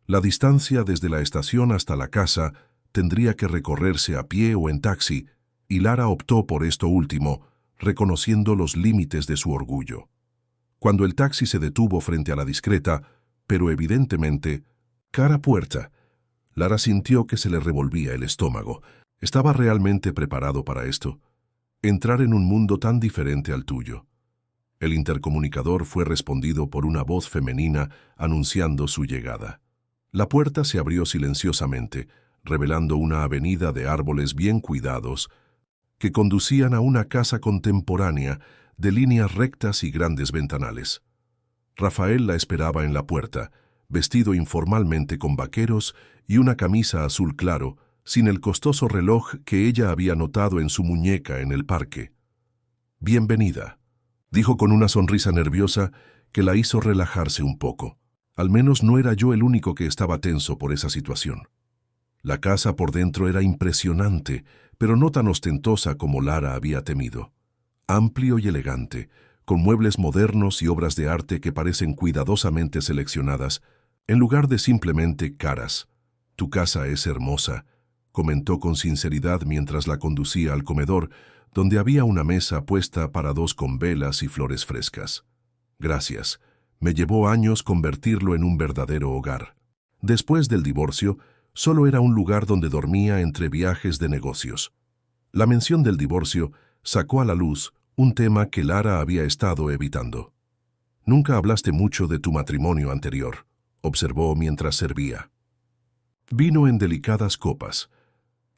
La distancia desde la estación hasta la casa tendría que recorrerse a pie o en taxi, y Lara optó por esto último, reconociendo los límites de su orgullo. Cuando el taxi se detuvo frente a la discreta, pero evidentemente, cara puerta, Lara sintió que se le revolvía el estómago. ¿Estaba realmente preparado para esto? Entrar en un mundo tan diferente al tuyo. El intercomunicador fue respondido por una voz femenina anunciando su llegada. La puerta se abrió silenciosamente, revelando una avenida de árboles bien cuidados que conducían a una casa contemporánea de líneas rectas y grandes ventanales. Rafael la esperaba en la puerta, vestido informalmente con vaqueros y una camisa azul claro, sin el costoso reloj que ella había notado en su muñeca en el parque. «Bienvenida», dijo con una sonrisa nerviosa que la hizo relajarse un poco. Al menos no era yo el único que estaba tenso por esa situación. La casa por dentro era impresionante, pero no tan ostentosa como Lara había temido. Amplio y elegante, con muebles modernos y obras de arte que parecen cuidadosamente seleccionadas, en lugar de simplemente caras. «Tu casa es hermosa», comentó con sinceridad mientras la conducía al comedor, donde había una mesa puesta para dos con velas y flores frescas. «Gracias. Me llevó años convertirlo en un verdadero hogar». Después del divorcio, solo era un lugar donde dormía entre viajes de negocios. La mención del divorcio sacó a la luz un tema que Lara había estado evitando. «Nunca hablaste mucho de tu matrimonio anterior», observó mientras servía. Vino en delicadas copas.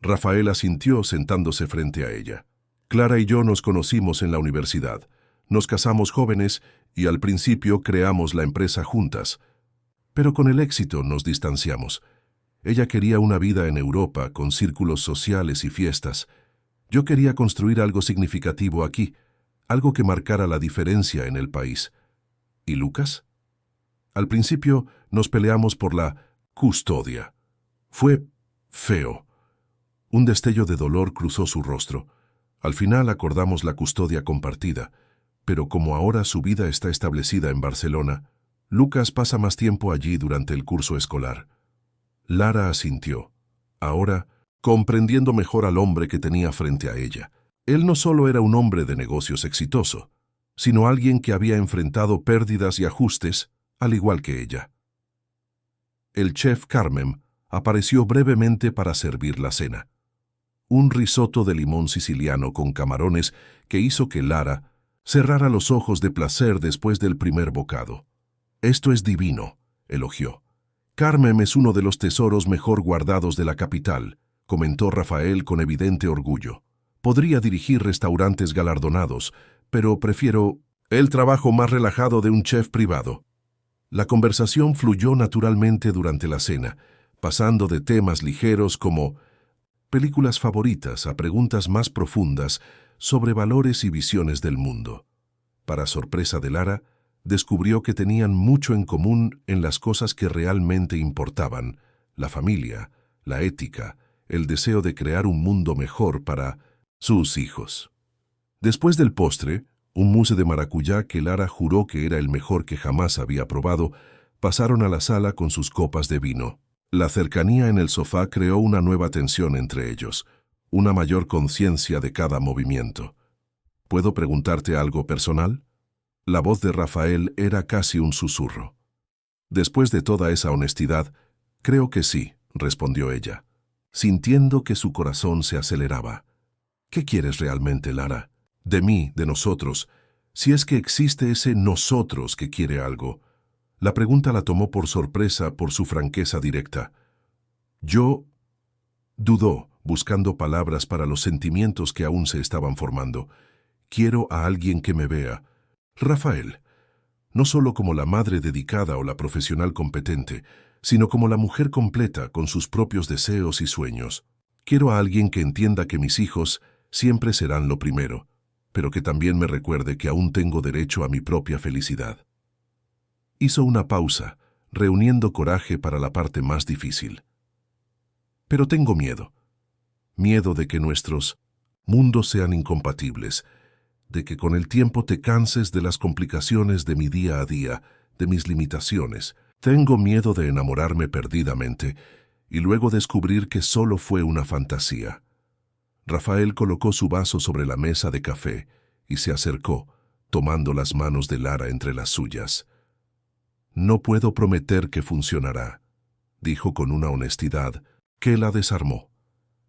Rafael asintió sentándose frente a ella. «Clara y yo nos conocimos en la universidad. Nos casamos jóvenes y al principio creamos la empresa juntas. Pero con el éxito nos distanciamos. Ella quería una vida en Europa con círculos sociales y fiestas. Yo quería construir algo significativo aquí, algo que marcara la diferencia en el país. ¿Y Lucas? Al principio nos peleamos por la custodia. Fue feo». Un destello de dolor cruzó su rostro. «Al final acordamos la custodia compartida, pero como ahora su vida está establecida en Barcelona, Lucas pasa más tiempo allí durante el curso escolar». Lara asintió, ahora comprendiendo mejor al hombre que tenía frente a ella. Él no solo era un hombre de negocios exitoso, sino alguien que había enfrentado pérdidas y ajustes, al igual que ella. El chef Carmen apareció brevemente para servir la cena. Un risotto de limón siciliano con camarones que hizo que Lara cerrara los ojos de placer después del primer bocado. «Esto es divino», elogió. «Carmen es uno de los tesoros mejor guardados de la capital», comentó Rafael con evidente orgullo. «Podría dirigir restaurantes galardonados, pero prefiero el trabajo más relajado de un chef privado». La conversación fluyó naturalmente durante la cena, pasando de temas ligeros como películas favoritas a preguntas más profundas sobre valores y visiones del mundo. Para sorpresa de Lara, descubrió que tenían mucho en común en las cosas que realmente importaban: la familia, la ética, el deseo de crear un mundo mejor para sus hijos. Después del postre, un mousse de maracuyá que Lara juró que era el mejor que jamás había probado, pasaron a la sala con sus copas de vino. La cercanía en el sofá creó una nueva tensión entre ellos, una mayor conciencia de cada movimiento. «¿Puedo preguntarte algo personal?». La voz de Rafael era casi un susurro. «Después de toda esa honestidad, creo que sí», respondió ella, sintiendo que su corazón se aceleraba. «¿Qué quieres realmente, Lara? De mí, de nosotros, si es que existe ese nosotros que quiere algo». La pregunta la tomó por sorpresa por su franqueza directa. «Yo…» dudó, buscando palabras para los sentimientos que aún se estaban formando. «Quiero a alguien que me vea, Rafael, no solo como la madre dedicada o la profesional competente, sino como la mujer completa con sus propios deseos y sueños. Quiero a alguien que entienda que mis hijos siempre serán lo primero, pero que también me recuerde que aún tengo derecho a mi propia felicidad». Hizo una pausa, reuniendo coraje para la parte más difícil. «Pero tengo miedo. Miedo de que nuestros mundos sean incompatibles, de que con el tiempo te canses de las complicaciones de mi día a día, de mis limitaciones. Tengo miedo de enamorarme perdidamente y luego descubrir que solo fue una fantasía». Rafael colocó su vaso sobre la mesa de café y se acercó, tomando las manos de Lara entre las suyas. «No puedo prometer que funcionará», dijo con una honestidad que la desarmó.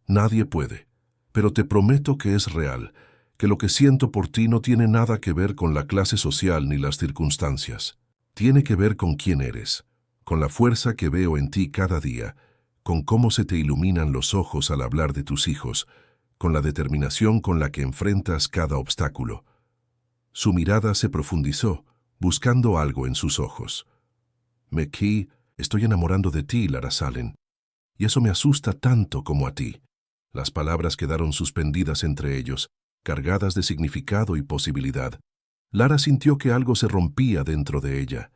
«Nadie puede, pero te prometo que es real, que lo que siento por ti no tiene nada que ver con la clase social ni las circunstancias. Tiene que ver con quién eres, con la fuerza que veo en ti cada día, con cómo se te iluminan los ojos al hablar de tus hijos, con la determinación con la que enfrentas cada obstáculo». Su mirada se profundizó, buscando algo en sus ojos. «McKee, estoy enamorando de ti, Lara Salen, y eso me asusta tanto como a ti». Las palabras quedaron suspendidas entre ellos, cargadas de significado y posibilidad. Lara sintió que algo se rompía dentro de ella,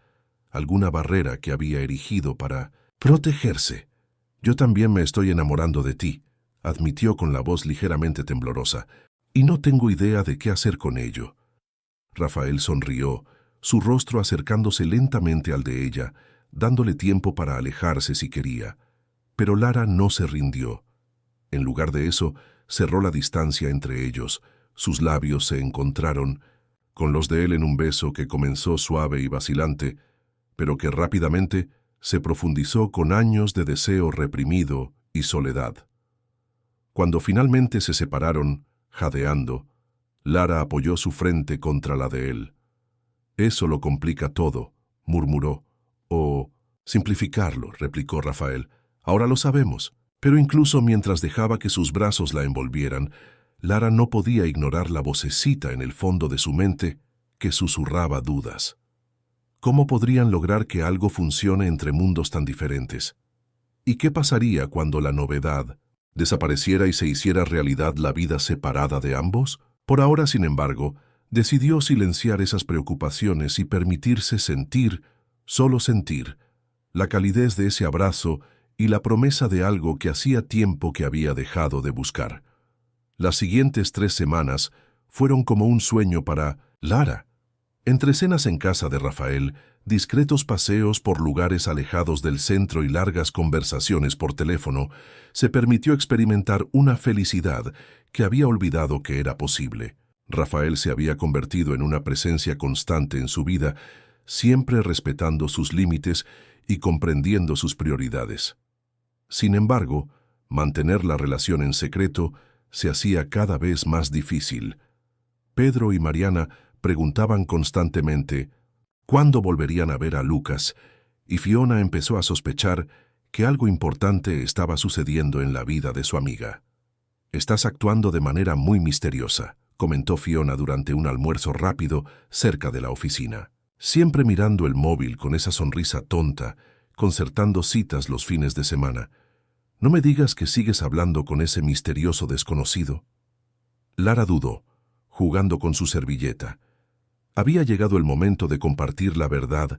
alguna barrera que había erigido para protegerse. Yo también me estoy enamorando de ti, admitió con la voz ligeramente temblorosa, y no tengo idea de qué hacer con ello. Rafael sonrió, su rostro acercándose lentamente al de ella, dándole tiempo para alejarse si quería. Pero Lara no se rindió. En lugar de eso, cerró la distancia entre ellos, sus labios se encontraron, con los de él en un beso que comenzó suave y vacilante, pero que rápidamente se profundizó con años de deseo reprimido y soledad. Cuando finalmente se separaron, jadeando, Lara apoyó su frente contra la de él. Eso lo complica todo, murmuró. O simplificarlo, replicó Rafael. Ahora lo sabemos. Pero incluso mientras dejaba que sus brazos la envolvieran, Lara no podía ignorar la vocecita en el fondo de su mente que susurraba dudas. ¿Cómo podrían lograr que algo funcione entre mundos tan diferentes? ¿Y qué pasaría cuando la novedad desapareciera y se hiciera realidad la vida separada de ambos? Por ahora, sin embargo, decidió silenciar esas preocupaciones y permitirse sentir, solo sentir, la calidez de ese abrazo y la promesa de algo que hacía tiempo que había dejado de buscar. Las siguientes 3 semanas fueron como un sueño para Lara. Entre cenas en casa de Rafael, discretos paseos por lugares alejados del centro y largas conversaciones por teléfono, se permitió experimentar una felicidad que había olvidado que era posible. Rafael se había convertido en una presencia constante en su vida, siempre respetando sus límites y comprendiendo sus prioridades. Sin embargo, mantener la relación en secreto se hacía cada vez más difícil. Pedro y Mariana preguntaban constantemente cuándo volverían a ver a Lucas, y Fiona empezó a sospechar que algo importante estaba sucediendo en la vida de su amiga. «Estás actuando de manera muy misteriosa», comentó Fiona durante un almuerzo rápido cerca de la oficina. Siempre mirando el móvil con esa sonrisa tonta, concertando citas los fines de semana. «No me digas que sigues hablando con ese misterioso desconocido». Lara dudó, jugando con su servilleta. Había llegado el momento de compartir la verdad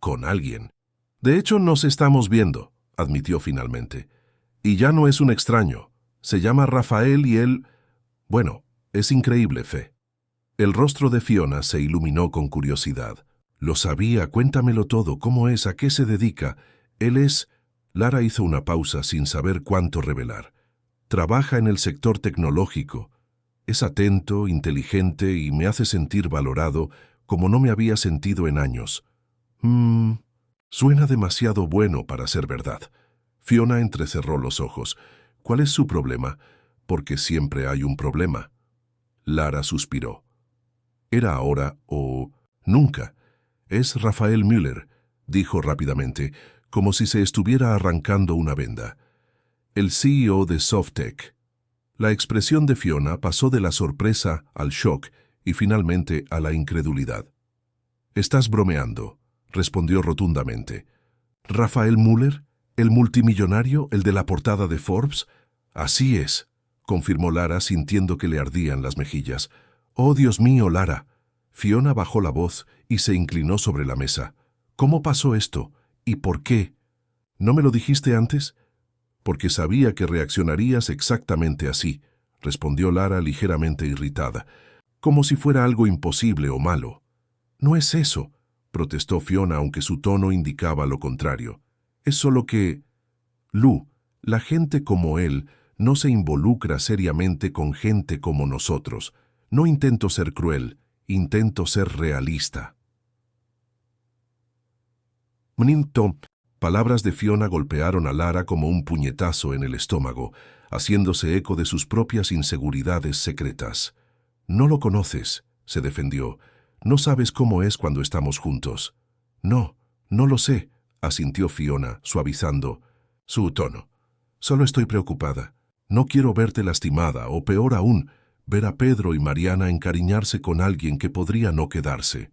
con alguien. «De hecho, nos estamos viendo», admitió finalmente. «Y ya no es un extraño. Se llama Rafael y él... Bueno, es increíble, Fe». El rostro de Fiona se iluminó con curiosidad. «Lo sabía, cuéntamelo todo, ¿cómo es? ¿A qué se dedica? Él es...» Lara hizo una pausa sin saber cuánto revelar. «Trabaja en el sector tecnológico. Es atento, inteligente y me hace sentir valorado como no me había sentido en años». Suena demasiado bueno para ser verdad». Fiona entrecerró los ojos. «¿Cuál es su problema? Porque siempre hay un problema». Lara suspiró. «Era ahora o nunca. Es Rafael Müller», dijo rápidamente, como si se estuviera arrancando una venda. «El CEO de Softec». La expresión de Fiona pasó de la sorpresa al shock y finalmente a la incredulidad. «Estás bromeando», respondió rotundamente. «¿Rafael Müller? ¿El multimillonario? ¿El de la portada de Forbes?» «Así es», confirmó Lara sintiendo que le ardían las mejillas. «Oh, Dios mío, Lara». Fiona bajó la voz y se inclinó sobre la mesa. «¿Cómo pasó esto? ¿Y por qué? ¿No me lo dijiste antes?» «Porque sabía que reaccionarías exactamente así», respondió Lara ligeramente irritada, como si fuera algo imposible o malo. «No es eso», protestó Fiona, aunque su tono indicaba lo contrario. «Es solo que... Lu, la gente como él no se involucra seriamente con gente como nosotros. No intento ser cruel, intento ser realista». Palabras de Fiona golpearon a Lara como un puñetazo en el estómago, haciéndose eco de sus propias inseguridades secretas. «No lo conoces», se defendió. «No sabes cómo es cuando estamos juntos». «No, no lo sé», asintió Fiona, suavizando su tono. «Solo estoy preocupada. No quiero verte lastimada, o peor aún, ver a Pedro y Mariana encariñarse con alguien que podría no quedarse».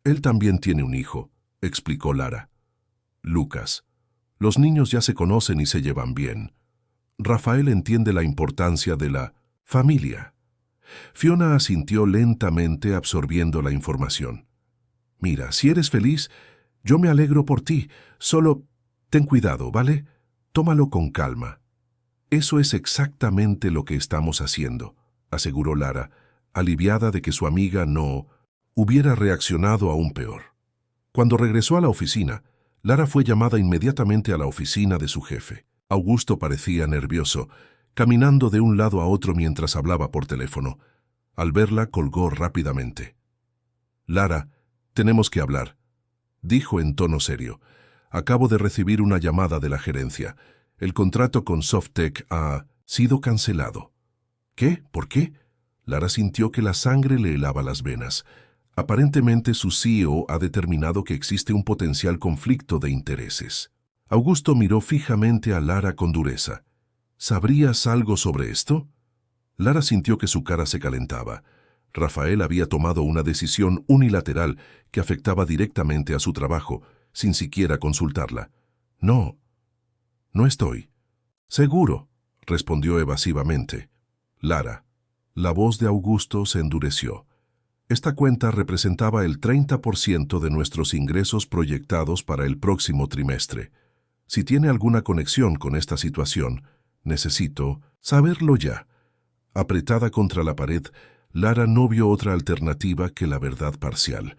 «Él también tiene un hijo», explicó Lara. «Lucas. Los niños ya se conocen y se llevan bien. Rafael entiende la importancia de la familia». Fiona asintió lentamente, absorbiendo la información. «Mira, si eres feliz, yo me alegro por ti. Solo ten cuidado, ¿vale? Tómalo con calma. Eso es exactamente lo que estamos haciendo, aseguró Lara, aliviada de que su amiga no hubiera reaccionado aún peor. Cuando regresó a la oficina, Lara fue llamada inmediatamente a la oficina de su jefe. Augusto parecía nervioso, caminando de un lado a otro mientras hablaba por teléfono. Al verla, colgó rápidamente. «Lara, tenemos que hablar», dijo en tono serio. «Acabo de recibir una llamada de la gerencia. El contrato con Softec ha sido cancelado». «¿Qué? ¿Por qué?» Lara sintió que la sangre le helaba las venas. Aparentemente su CEO ha determinado que existe un potencial conflicto de intereses. Augusto miró fijamente a Lara con dureza. «¿Sabrías algo sobre esto?» Lara sintió que su cara se calentaba. Rafael había tomado una decisión unilateral que afectaba directamente a su trabajo, sin siquiera consultarla. «No, no estoy». «Seguro», respondió evasivamente. «Lara». La voz de Augusto se endureció. «Esta cuenta representaba el 30% de nuestros ingresos proyectados para el próximo trimestre. Si tiene alguna conexión con esta situación, necesito saberlo ya». Apretada contra la pared, Lara no vio otra alternativa que la verdad parcial.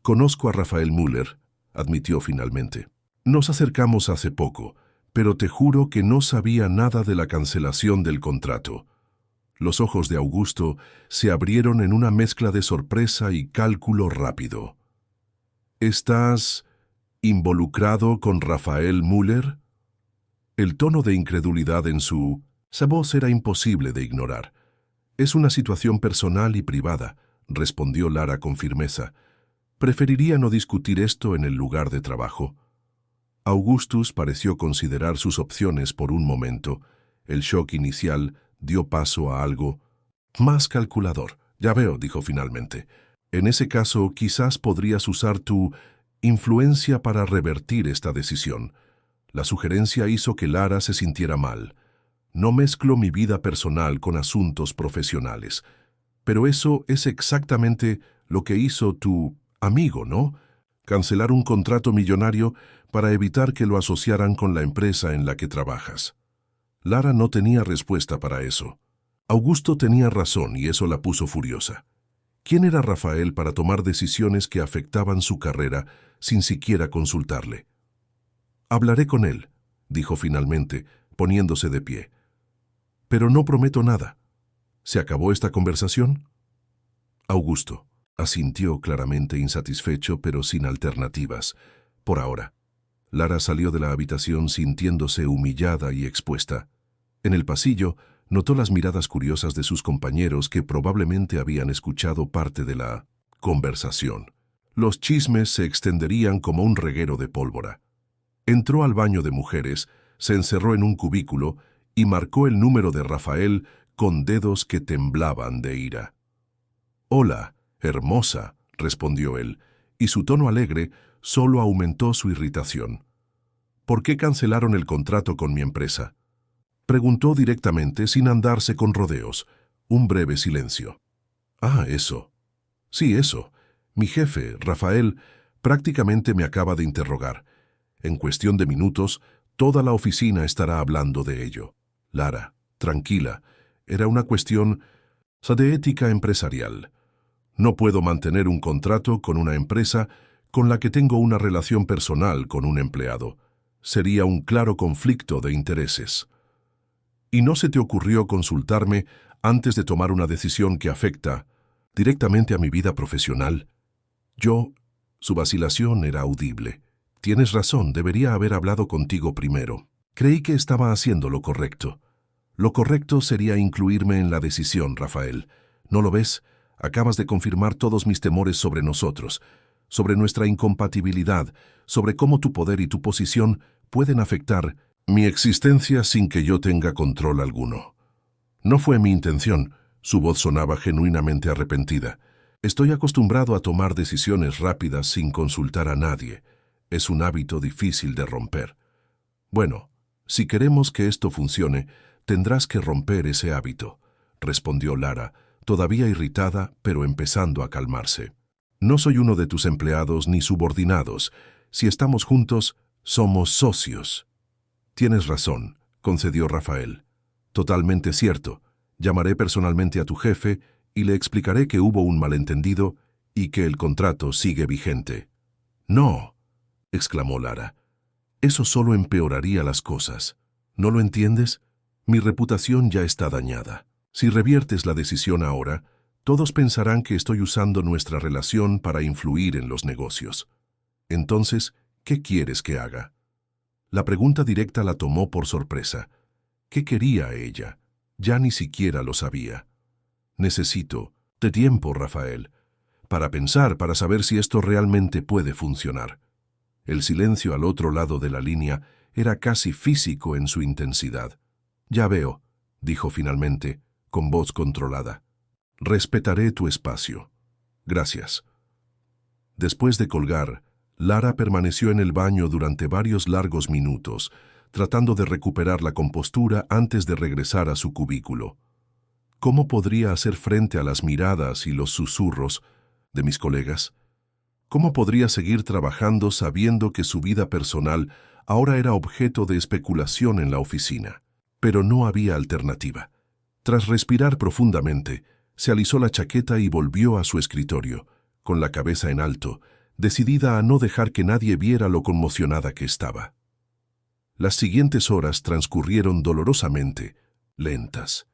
«Conozco a Rafael Müller», admitió finalmente. «Nos acercamos hace poco, pero te juro que no sabía nada de la cancelación del contrato». Los ojos de Augusto se abrieron en una mezcla de sorpresa y cálculo rápido. «¿Estás involucrado con Rafael Müller?» El tono de incredulidad en su voz era imposible de ignorar. «Es una situación personal y privada», respondió Lara con firmeza. «Preferiría no discutir esto en el lugar de trabajo». Augustus pareció considerar sus opciones por un momento. El shock inicial dio paso a algo más calculador. «Ya veo», dijo finalmente. «En ese caso, quizás podrías usar tu influencia para revertir esta decisión». La sugerencia hizo que Lara se sintiera mal. «No mezclo mi vida personal con asuntos profesionales». «Pero eso es exactamente lo que hizo tu amigo, ¿no? Cancelar un contrato millonario para evitar que lo asociaran con la empresa en la que trabajas». Lara no tenía respuesta para eso. Augusto tenía razón y eso la puso furiosa. ¿Quién era Rafael para tomar decisiones que afectaban su carrera sin siquiera consultarle? «Hablaré con él», dijo finalmente, poniéndose de pie. «Pero no prometo nada. ¿Se acabó esta conversación?» Augusto asintió claramente insatisfecho, pero sin alternativas. Por ahora. Lara salió de la habitación sintiéndose humillada y expuesta. En el pasillo, notó las miradas curiosas de sus compañeros que probablemente habían escuchado parte de la conversación. Los chismes se extenderían como un reguero de pólvora. Entró al baño de mujeres, se encerró en un cubículo y marcó el número de Rafael con dedos que temblaban de ira. «Hola, hermosa», respondió él, y su tono alegre solo aumentó su irritación. «¿Por qué cancelaron el contrato con mi empresa?», preguntó directamente sin andarse con rodeos. Un breve silencio. «Ah, eso. Sí, eso. Mi jefe, Rafael, prácticamente me acaba de interrogar. En cuestión de minutos, toda la oficina estará hablando de ello». «Lara, tranquila. Era una cuestión de ética empresarial. No puedo mantener un contrato con una empresa con la que tengo una relación personal con un empleado. Sería un claro conflicto de intereses». «¿Y no se te ocurrió consultarme antes de tomar una decisión que afecta directamente a mi vida profesional?» Su vacilación era audible. «Tienes razón, debería haber hablado contigo primero. Creí que estaba haciendo lo correcto. Lo correcto sería incluirme en la decisión, Rafael. ¿No lo ves? Acabas de confirmar todos mis temores sobre nosotros, sobre nuestra incompatibilidad, sobre cómo tu poder y tu posición pueden afectar mi existencia sin que yo tenga control alguno». «No fue mi intención», su voz sonaba genuinamente arrepentida. «Estoy acostumbrado a tomar decisiones rápidas sin consultar a nadie. Es un hábito difícil de romper». «Bueno, si queremos que esto funcione, tendrás que romper ese hábito», respondió Lara, todavía irritada, pero empezando a calmarse. «No soy uno de tus empleados ni subordinados. Si estamos juntos, somos socios». Tienes razón, concedió Rafael. Totalmente cierto. Llamaré personalmente a tu jefe y le explicaré que hubo un malentendido y que el contrato sigue vigente. No, exclamó Lara. Eso solo empeoraría las cosas. ¿No lo entiendes? Mi reputación ya está dañada. Si reviertes la decisión ahora, todos pensarán que estoy usando nuestra relación para influir en los negocios. Entonces, ¿qué quieres que haga? La pregunta directa la tomó por sorpresa. ¿Qué quería ella? Ya ni siquiera lo sabía. Necesito de tiempo, Rafael, para pensar, para saber si esto realmente puede funcionar. El silencio al otro lado de la línea era casi físico en su intensidad. Ya veo, dijo finalmente, con voz controlada. Respetaré tu espacio. Gracias. Después de colgar, Lara permaneció en el baño durante varios largos minutos, tratando de recuperar la compostura antes de regresar a su cubículo. ¿Cómo podría hacer frente a las miradas y los susurros de mis colegas? ¿Cómo podría seguir trabajando sabiendo que su vida personal ahora era objeto de especulación en la oficina? Pero no había alternativa. Tras respirar profundamente, se alisó la chaqueta y volvió a su escritorio, con la cabeza en alto, decidida a no dejar que nadie viera lo conmocionada que estaba. Las siguientes horas transcurrieron dolorosamente, lentas.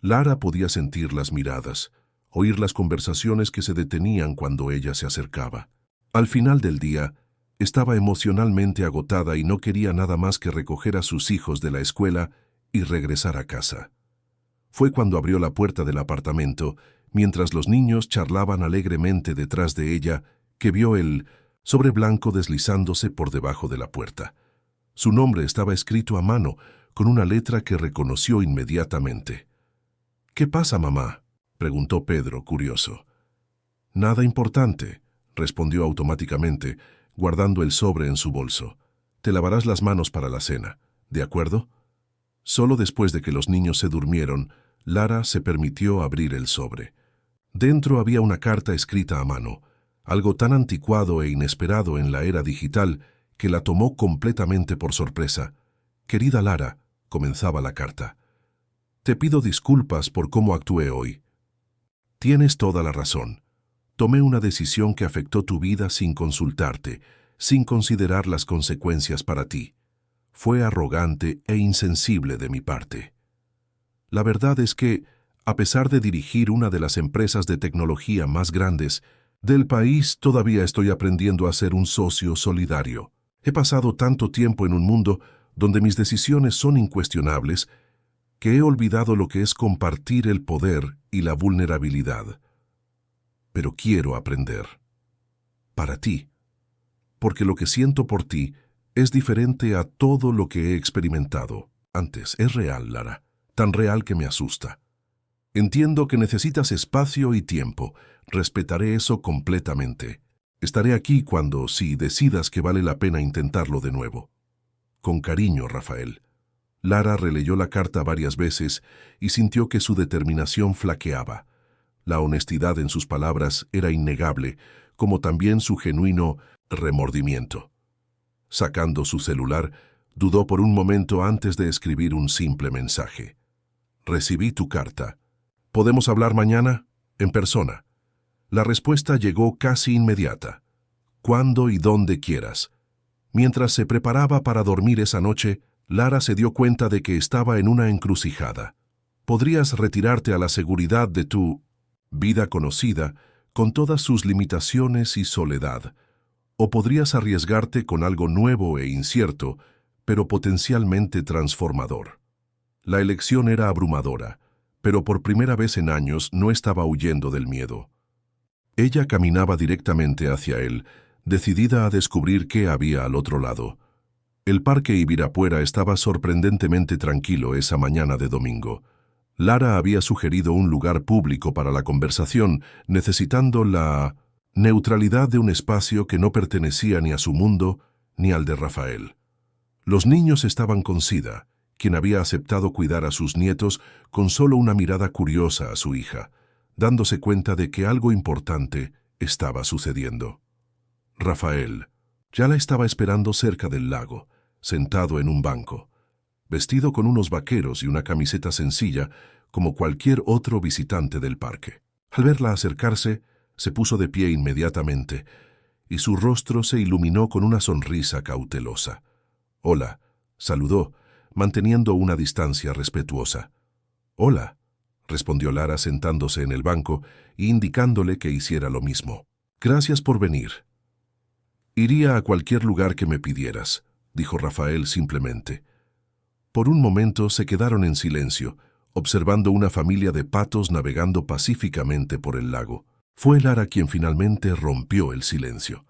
Lara podía sentir las miradas, oír las conversaciones que se detenían cuando ella se acercaba. Al final del día, estaba emocionalmente agotada y no quería nada más que recoger a sus hijos de la escuela y regresar a casa. Fue cuando abrió la puerta del apartamento, mientras los niños charlaban alegremente detrás de ella, que vio el sobre blanco deslizándose por debajo de la puerta. Su nombre estaba escrito a mano, con una letra que reconoció inmediatamente. «¿Qué pasa, mamá?», preguntó Pedro, curioso. «Nada importante», respondió automáticamente, guardando el sobre en su bolso. «Te lavarás las manos para la cena, ¿de acuerdo?». Solo después de que los niños se durmieron, Lara se permitió abrir el sobre. Dentro había una carta escrita a mano, algo tan anticuado e inesperado en la era digital que la tomó completamente por sorpresa. «Querida Lara», comenzaba la carta, «te pido disculpas por cómo actué hoy. Tienes toda la razón. Tomé una decisión que afectó tu vida sin consultarte, sin considerar las consecuencias para ti. Fue arrogante e insensible de mi parte. La verdad es que, a pesar de dirigir una de las empresas de tecnología más grandes del país, todavía estoy aprendiendo a ser un socio solidario. He pasado tanto tiempo en un mundo donde mis decisiones son incuestionables que he olvidado lo que es compartir el poder y la vulnerabilidad. Pero quiero aprender. Para ti. Porque lo que siento por ti es diferente a todo lo que he experimentado antes. Es real, Lara. Tan real que me asusta. Entiendo que necesitas espacio y tiempo. Respetaré eso completamente. Estaré aquí cuando, si decidas que vale la pena intentarlo de nuevo. Con cariño, Rafael. Lara releyó la carta varias veces y sintió que su determinación flaqueaba. La honestidad en sus palabras era innegable, como también su genuino remordimiento. Sacando su celular, dudó por un momento antes de escribir un simple mensaje. «Recibí tu carta. ¿Podemos hablar mañana? En persona». La respuesta llegó casi inmediata. «Cuando y donde quieras». Mientras se preparaba para dormir esa noche, Lara se dio cuenta de que estaba en una encrucijada. Podrías retirarte a la seguridad de tu vida conocida, con todas sus limitaciones y soledad, o podrías arriesgarte con algo nuevo e incierto, pero potencialmente transformador. La elección era abrumadora, pero por primera vez en años no estaba huyendo del miedo. Ella caminaba directamente hacia él, decidida a descubrir qué había al otro lado. El parque Ibirapuera estaba sorprendentemente tranquilo esa mañana de domingo. Lara había sugerido un lugar público para la conversación, necesitando la neutralidad de un espacio que no pertenecía ni a su mundo ni al de Rafael. Los niños estaban con Sida, quien había aceptado cuidar a sus nietos con solo una mirada curiosa a su hija, dándose cuenta de que algo importante estaba sucediendo. Rafael ya la estaba esperando cerca del lago, sentado en un banco. vestido con unos vaqueros y una camiseta sencilla, como cualquier otro visitante del parque. Al verla acercarse, se puso de pie inmediatamente, y su rostro se iluminó con una sonrisa cautelosa. «Hola», saludó, manteniendo una distancia respetuosa. «Hola», respondió Lara sentándose en el banco e indicándole que hiciera lo mismo. «Gracias por venir». «Iría a cualquier lugar que me pidieras», dijo Rafael simplemente. Por un momento se quedaron en silencio, observando una familia de patos navegando pacíficamente por el lago. Fue Lara quien finalmente rompió el silencio.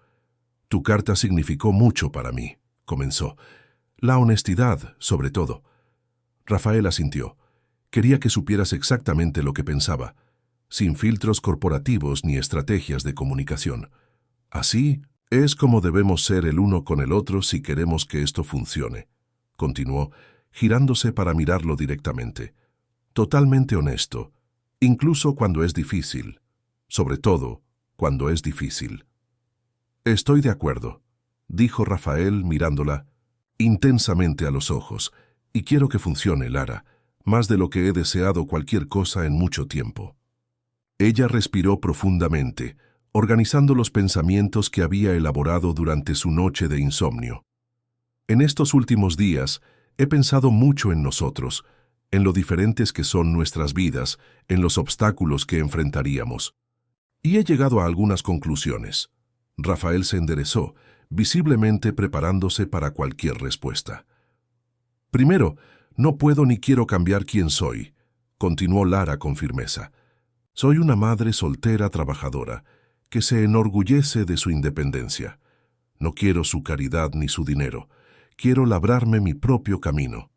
«Tu carta significó mucho para mí», comenzó. «La honestidad, sobre todo». Rafael asintió. «Quería que supieras exactamente lo que pensaba, sin filtros corporativos ni estrategias de comunicación. Así es como debemos ser el uno con el otro si queremos que esto funcione», continuó, girándose para mirarlo directamente. «Totalmente honesto, incluso cuando es difícil. Sobre todo, cuando es difícil». «Estoy de acuerdo», dijo Rafael mirándola intensamente a los ojos. «Y quiero que funcione, Lara, más de lo que he deseado cualquier cosa en mucho tiempo». Ella respiró profundamente, organizando los pensamientos que había elaborado durante su noche de insomnio. «En estos últimos días he pensado mucho en nosotros, en lo diferentes que son nuestras vidas, en los obstáculos que enfrentaríamos. Y he llegado a algunas conclusiones». Rafael se enderezó, visiblemente preparándose para cualquier respuesta. «Primero, no puedo ni quiero cambiar quién soy», continuó Lara con firmeza. «Soy una madre soltera trabajadora, que se enorgullece de su independencia. No quiero su caridad ni su dinero. Quiero labrarme mi propio camino».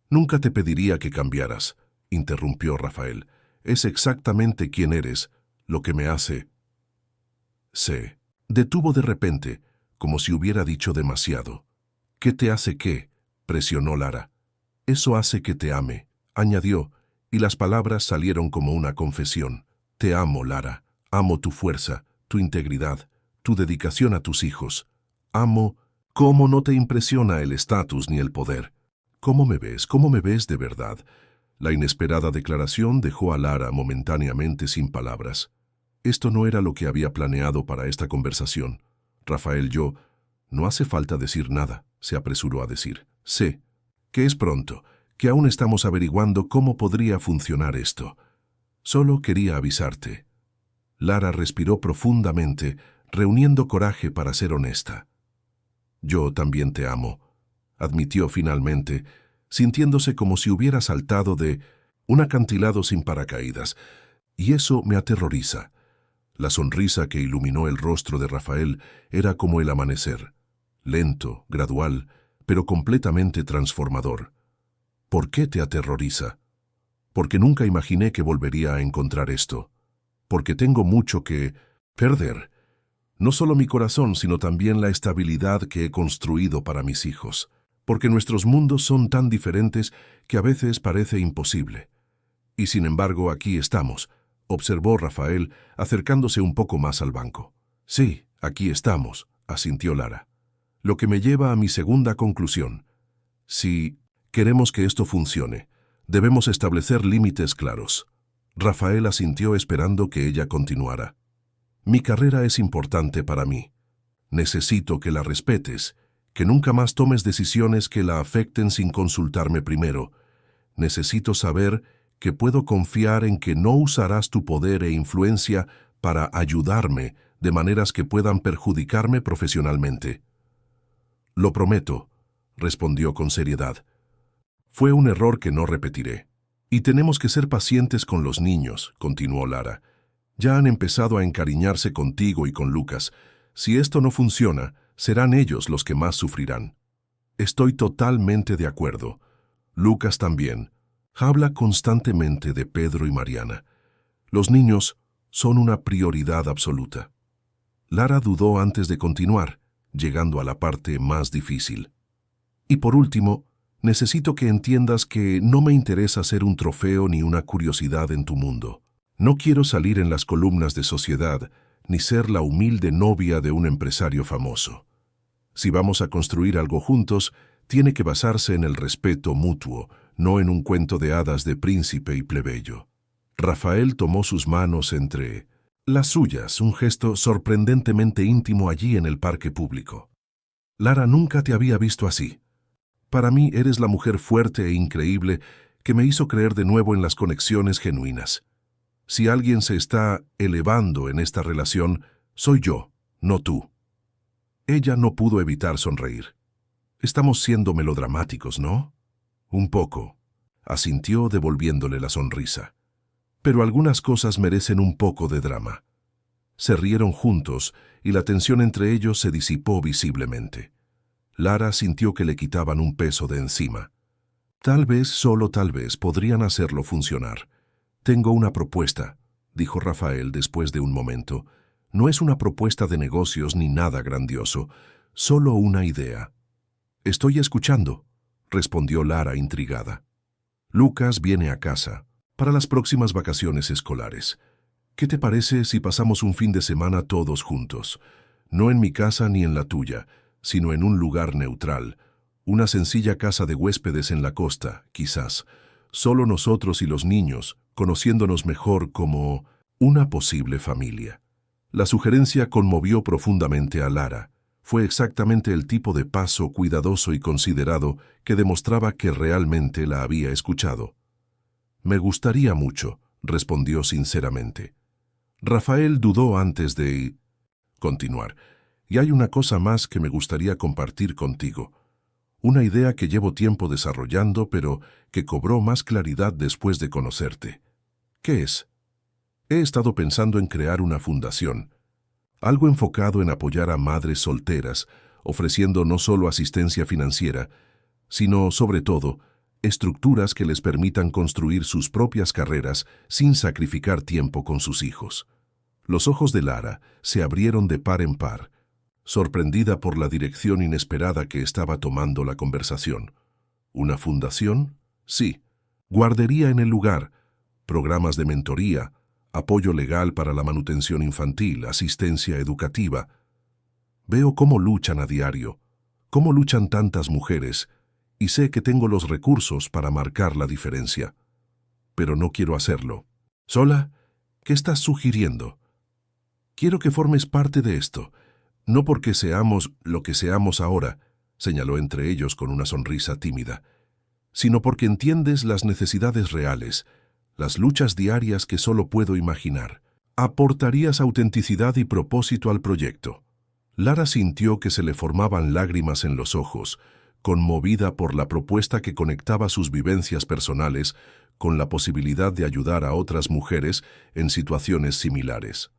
«Nunca te pediría que cambiaras», interrumpió Rafael. «Es exactamente quién eres, lo que me hace». Se detuvo de repente, como si hubiera dicho demasiado. «¿Qué te hace qué?», presionó Lara. «Eso hace que te ame», añadió, y las palabras salieron como una confesión. «Te amo, Lara. Amo tu fuerza, tu integridad, tu dedicación a tus hijos. Amo cómo no te impresiona el estatus ni el poder. ¿Cómo me ves? ¿Cómo me ves de verdad?». La inesperada declaración dejó a Lara momentáneamente sin palabras. Esto no era lo que había planeado para esta conversación. «Rafael, no hace falta decir nada», se apresuró a decir. «Sé que es pronto, que aún estamos averiguando cómo podría funcionar esto. Solo quería avisarte». Lara respiró profundamente, reuniendo coraje para ser honesta. «Yo también te amo», admitió finalmente, sintiéndose como si hubiera saltado de un acantilado sin paracaídas. «Y eso me aterroriza». La sonrisa que iluminó el rostro de Rafael era como el amanecer, lento, gradual, pero completamente transformador. «¿Por qué te aterroriza?». «Porque nunca imaginé que volvería a encontrar esto. Porque tengo mucho que perder. No solo mi corazón, sino también la estabilidad que he construido para mis hijos. Porque nuestros mundos son tan diferentes que a veces parece imposible. Y sin embargo, aquí estamos», observó Rafael, acercándose un poco más al banco. «Sí, aquí estamos», asintió Lara. «Lo que me lleva a mi segunda conclusión. Si queremos que esto funcione, debemos establecer límites claros». Rafael asintió esperando que ella continuara. «Mi carrera es importante para mí. Necesito que la respetes, que nunca más tomes decisiones que la afecten sin consultarme primero. Necesito saber que puedo confiar en que no usarás tu poder e influencia para ayudarme de maneras que puedan perjudicarme profesionalmente». «Lo prometo», respondió con seriedad. «Fue un error que no repetiré. Y tenemos que ser pacientes con los niños», continuó Lara. «Ya han empezado a encariñarse contigo y con Lucas. Si esto no funciona, serán ellos los que más sufrirán». «Estoy totalmente de acuerdo. Lucas también. Habla constantemente de Pedro y Mariana. Los niños son una prioridad absoluta». Lara dudó antes de continuar, llegando a la parte más difícil. «Y por último, necesito que entiendas que no me interesa ser un trofeo ni una curiosidad en tu mundo. No quiero salir en las columnas de Sociedad, ni ser la humilde novia de un empresario famoso. Si vamos a construir algo juntos, tiene que basarse en el respeto mutuo, no en un cuento de hadas de príncipe y plebeyo. Rafael tomó sus manos entre las suyas, un gesto sorprendentemente íntimo allí en el parque público. Lara, nunca te había visto así. Para mí eres la mujer fuerte e increíble que me hizo creer de nuevo en las conexiones genuinas. Si alguien se está elevando en esta relación, soy yo, no tú. Ella no pudo evitar sonreír. Estamos siendo melodramáticos, ¿no? Un poco, asintió devolviéndole la sonrisa. Pero algunas cosas merecen un poco de drama. Se rieron juntos y la tensión entre ellos se disipó visiblemente. Lara sintió que le quitaban un peso de encima. Tal vez, solo tal vez, podrían hacerlo funcionar. Tengo una propuesta, dijo Rafael después de un momento. No es una propuesta de negocios ni nada grandioso, solo una idea. Estoy escuchando, respondió Lara intrigada. Lucas viene a casa para las próximas vacaciones escolares. ¿Qué te parece si pasamos un fin de semana todos juntos? No en mi casa ni en la tuya, sino en un lugar neutral. Una sencilla casa de huéspedes en la costa, quizás. Solo nosotros y los niños, conociéndonos mejor como una posible familia. La sugerencia conmovió profundamente a Lara. Fue exactamente el tipo de paso cuidadoso y considerado que demostraba que realmente la había escuchado. Me gustaría mucho, respondió sinceramente. Rafael dudó antes de continuar. Y hay una cosa más que me gustaría compartir contigo. Una idea que llevo tiempo desarrollando, pero que cobró más claridad después de conocerte. ¿Qué es? He estado pensando en crear una fundación, algo enfocado en apoyar a madres solteras, ofreciendo no solo asistencia financiera, sino, sobre todo, estructuras que les permitan construir sus propias carreras sin sacrificar tiempo con sus hijos. Los ojos de Lara se abrieron de par en par, sorprendida por la dirección inesperada que estaba tomando la conversación. ¿Una fundación? Sí. Guardería en el lugar, programas de mentoría, apoyo legal para la manutención infantil, asistencia educativa. Veo cómo luchan a diario, cómo luchan tantas mujeres, y sé que tengo los recursos para marcar la diferencia. Pero no quiero hacerlo. ¿Sola? ¿Qué estás sugiriendo? Quiero que formes parte de esto, no porque seamos lo que seamos ahora, señaló entre ellos con una sonrisa tímida, sino porque entiendes las necesidades reales, las luchas diarias que solo puedo imaginar. Aportarías autenticidad y propósito al proyecto. Lara sintió que se le formaban lágrimas en los ojos, conmovida por la propuesta que conectaba sus vivencias personales con la posibilidad de ayudar a otras mujeres en situaciones similares.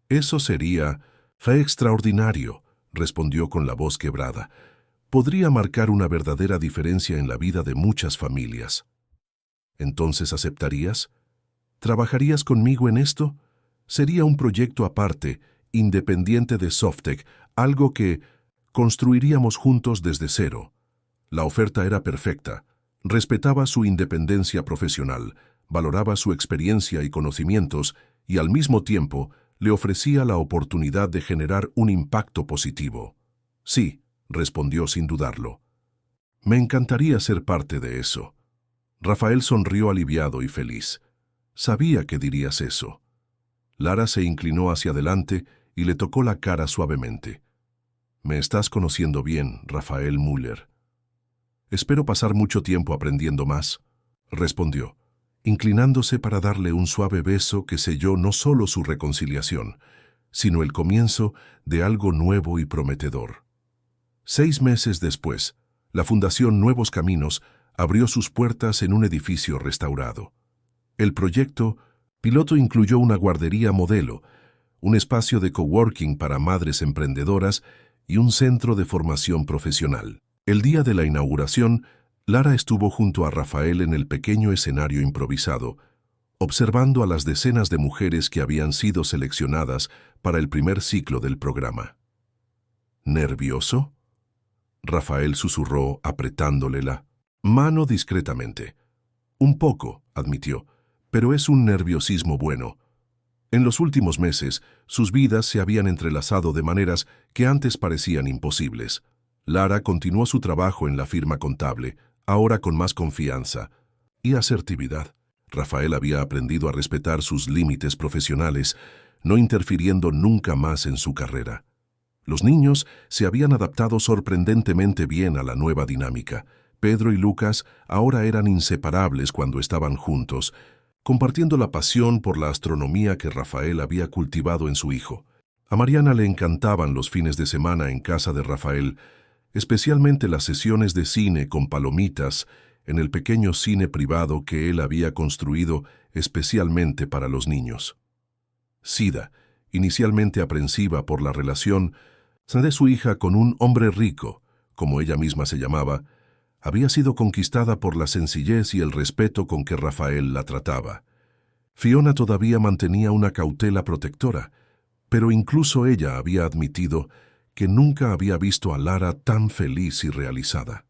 Eso fue extraordinario, respondió con la voz quebrada. Podría marcar una verdadera diferencia en la vida de muchas familias. ¿Entonces aceptarías? ¿Trabajarías conmigo en esto? Sería un proyecto aparte, independiente de Softec, algo que construiríamos juntos desde cero. La oferta era perfecta. Respetaba su independencia profesional, valoraba su experiencia y conocimientos y al mismo tiempo le ofrecía la oportunidad de generar un impacto positivo. Sí, respondió sin dudarlo. Me encantaría ser parte de eso. Rafael sonrió aliviado y feliz. Sabía que dirías eso. Lara se inclinó hacia adelante y le tocó la cara suavemente. Me estás conociendo bien, Rafael Müller. Espero pasar mucho tiempo aprendiendo más, respondió, inclinándose para darle un suave beso que selló no solo su reconciliación, sino el comienzo de algo nuevo y prometedor. 6 meses después, la Fundación Nuevos Caminos abrió sus puertas en un edificio restaurado. El proyecto piloto incluyó una guardería modelo, un espacio de coworking para madres emprendedoras y un centro de formación profesional. El día de la inauguración, Lara estuvo junto a Rafael en el pequeño escenario improvisado, observando a las decenas de mujeres que habían sido seleccionadas para el primer ciclo del programa. ¿Nervioso?, Rafael susurró apretándole la mano discretamente. Un poco, admitió, pero es un nerviosismo bueno. En los últimos meses, sus vidas se habían entrelazado de maneras que antes parecían imposibles. Lara continuó su trabajo en la firma contable, ahora con más confianza y asertividad. Rafael había aprendido a respetar sus límites profesionales, no interfiriendo nunca más en su carrera. Los niños se habían adaptado sorprendentemente bien a la nueva dinámica. Pedro y Lucas ahora eran inseparables cuando estaban juntos, compartiendo la pasión por la astronomía que Rafael había cultivado en su hijo. A Mariana le encantaban los fines de semana en casa de Rafael, especialmente las sesiones de cine con palomitas en el pequeño cine privado que él había construido especialmente para los niños. Sida, inicialmente aprensiva por la relación de su hija con un hombre rico, como ella misma se llamaba, había sido conquistada por la sencillez y el respeto con que Rafael la trataba. Fiona todavía mantenía una cautela protectora, pero incluso ella había admitido que nunca había visto a Lara tan feliz y realizada.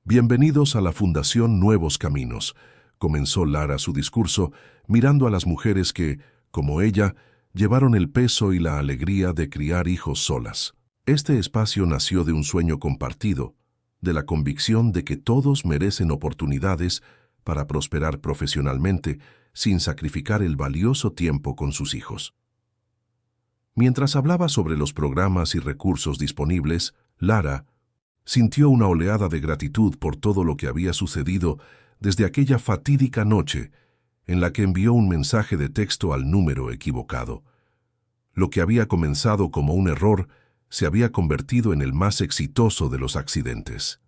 «Bienvenidos a la Fundación Nuevos Caminos», comenzó Lara su discurso, mirando a las mujeres que, como ella, llevaron el peso y la alegría de criar hijos solas. Este espacio nació de un sueño compartido, de la convicción de que todos merecen oportunidades para prosperar profesionalmente sin sacrificar el valioso tiempo con sus hijos. Mientras hablaba sobre los programas y recursos disponibles, Lara sintió una oleada de gratitud por todo lo que había sucedido desde aquella fatídica noche en la que envió un mensaje de texto al número equivocado. Lo que había comenzado como un error se había convertido en el más exitoso de los accidentes.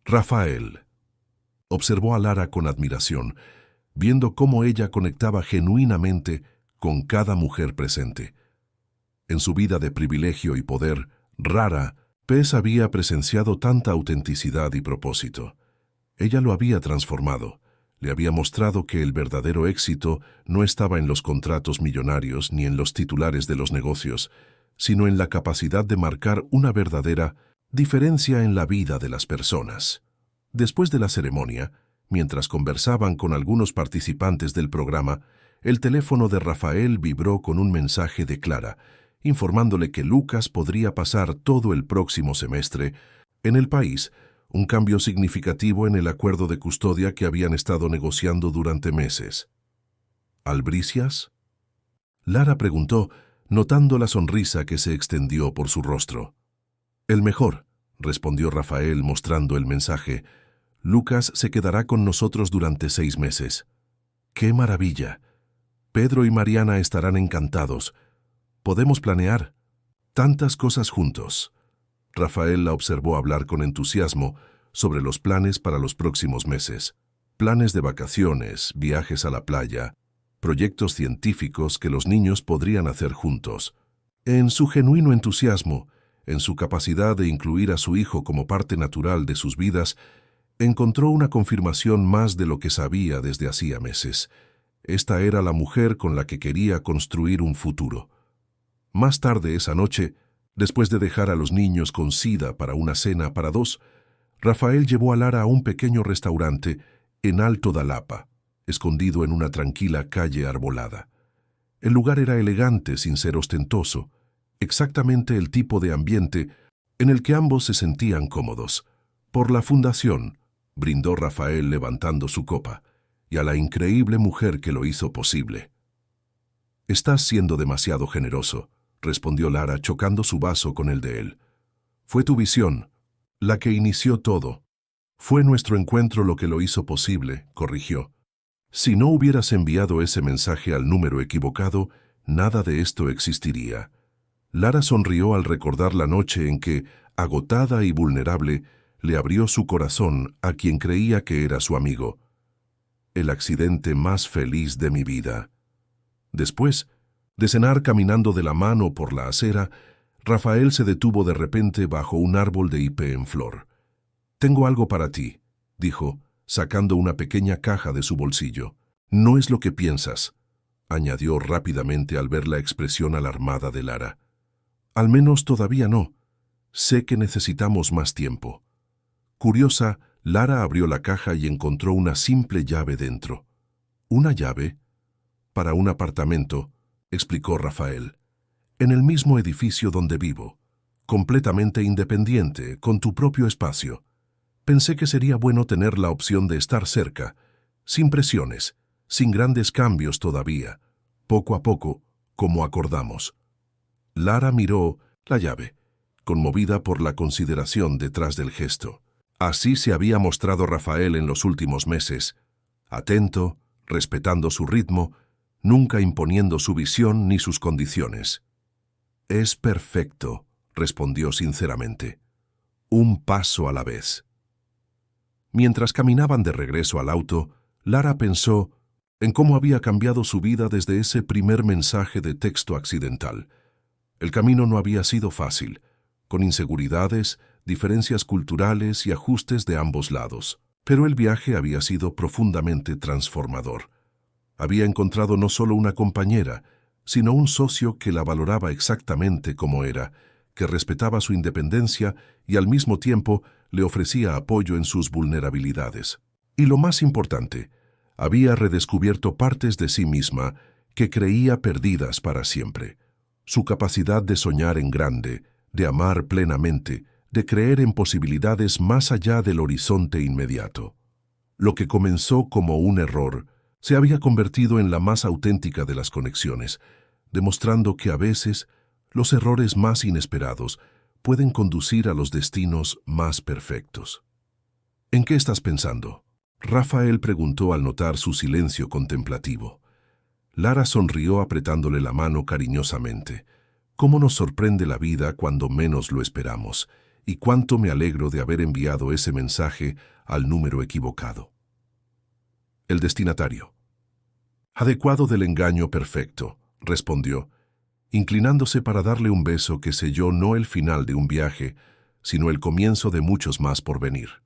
Rafael observó a Lara con admiración, viendo cómo ella conectaba genuinamente con cada mujer presente. En su vida de privilegio y poder, rara vez había presenciado tanta autenticidad y propósito. Ella lo había transformado, le había mostrado que el verdadero éxito no estaba en los contratos millonarios ni en los titulares de los negocios, sino en la capacidad de marcar una verdadera diferencia en la vida de las personas. Después de la ceremonia, mientras conversaban con algunos participantes del programa, el teléfono de Rafael vibró con un mensaje de Clara, informándole que Lucas podría pasar todo el próximo semestre en el país, un cambio significativo en el acuerdo de custodia que habían estado negociando durante meses. ¿Albricias? Lara preguntó, notando la sonrisa que se extendió por su rostro. «El mejor», respondió Rafael mostrando el mensaje. «Lucas se quedará con nosotros durante 6 meses». «¡Qué maravilla! Pedro y Mariana estarán encantados. Podemos planear tantas cosas juntos». Rafael la observó hablar con entusiasmo sobre los planes para los próximos meses. Planes de vacaciones, viajes a la playa, proyectos científicos que los niños podrían hacer juntos. En su genuino entusiasmo, en su capacidad de incluir a su hijo como parte natural de sus vidas, encontró una confirmación más de lo que sabía desde hacía meses. Esta era la mujer con la que quería construir un futuro. Más tarde esa noche, después de dejar a los niños con Sida para una cena para 2, Rafael llevó a Lara a un pequeño restaurante en Alto da Lapa, escondido en una tranquila calle arbolada. El lugar era elegante sin ser ostentoso, exactamente el tipo de ambiente en el que ambos se sentían cómodos. «Por la Fundación», brindó Rafael levantando su copa, «y a la increíble mujer que lo hizo posible». «Estás siendo demasiado generoso», respondió Lara chocando su vaso con el de él. «Fue tu visión la que inició todo. Fue nuestro encuentro lo que lo hizo posible», corrigió. «Si no hubieras enviado ese mensaje al número equivocado, nada de esto existiría». Lara sonrió al recordar la noche en que, agotada y vulnerable, le abrió su corazón a quien creía que era su amigo. «El accidente más feliz de mi vida». Después de cenar caminando de la mano por la acera, Rafael se detuvo de repente bajo un árbol de hipé en flor. «Tengo algo para ti», dijo, sacando una pequeña caja de su bolsillo. «No es lo que piensas», añadió rápidamente al ver la expresión alarmada de Lara. «Al menos todavía no. Sé que necesitamos más tiempo». Curiosa, Lara abrió la caja y encontró una simple llave dentro. «¿Una llave?» «Para un apartamento», explicó Rafael. «En el mismo edificio donde vivo». completamente independiente, con tu propio espacio. Pensé que sería bueno tener la opción de estar cerca, sin presiones, sin grandes cambios todavía, poco a poco, como acordamos. Lara miró la llave, conmovida por la consideración detrás del gesto. Así se había mostrado Rafael en los últimos meses, atento, respetando su ritmo, nunca imponiendo su visión ni sus condiciones. «Es perfecto», respondió sinceramente. «Un paso a la vez». Mientras caminaban de regreso al auto, Lara pensó en cómo había cambiado su vida desde ese primer mensaje de texto accidental. El camino no había sido fácil, con inseguridades, diferencias culturales y ajustes de ambos lados. Pero el viaje había sido profundamente transformador. Había encontrado no solo una compañera, sino un socio que la valoraba exactamente como era, que respetaba su independencia y al mismo tiempo le ofrecía apoyo en sus vulnerabilidades. Y lo más importante, había redescubierto partes de sí misma que creía perdidas para siempre. Su capacidad de soñar en grande, de amar plenamente, de creer en posibilidades más allá del horizonte inmediato. Lo que comenzó como un error se había convertido en la más auténtica de las conexiones, demostrando que a veces los errores más inesperados pueden conducir a los destinos más perfectos. ¿En qué estás pensando?, Rafael preguntó al notar su silencio contemplativo. Lara sonrió apretándole la mano cariñosamente. «¿Cómo nos sorprende la vida cuando menos lo esperamos? Y cuánto me alegro de haber enviado ese mensaje al número equivocado». El destinatario. «Adecuado del engaño perfecto», respondió, inclinándose para darle un beso que selló no el final de un viaje, sino el comienzo de muchos más por venir.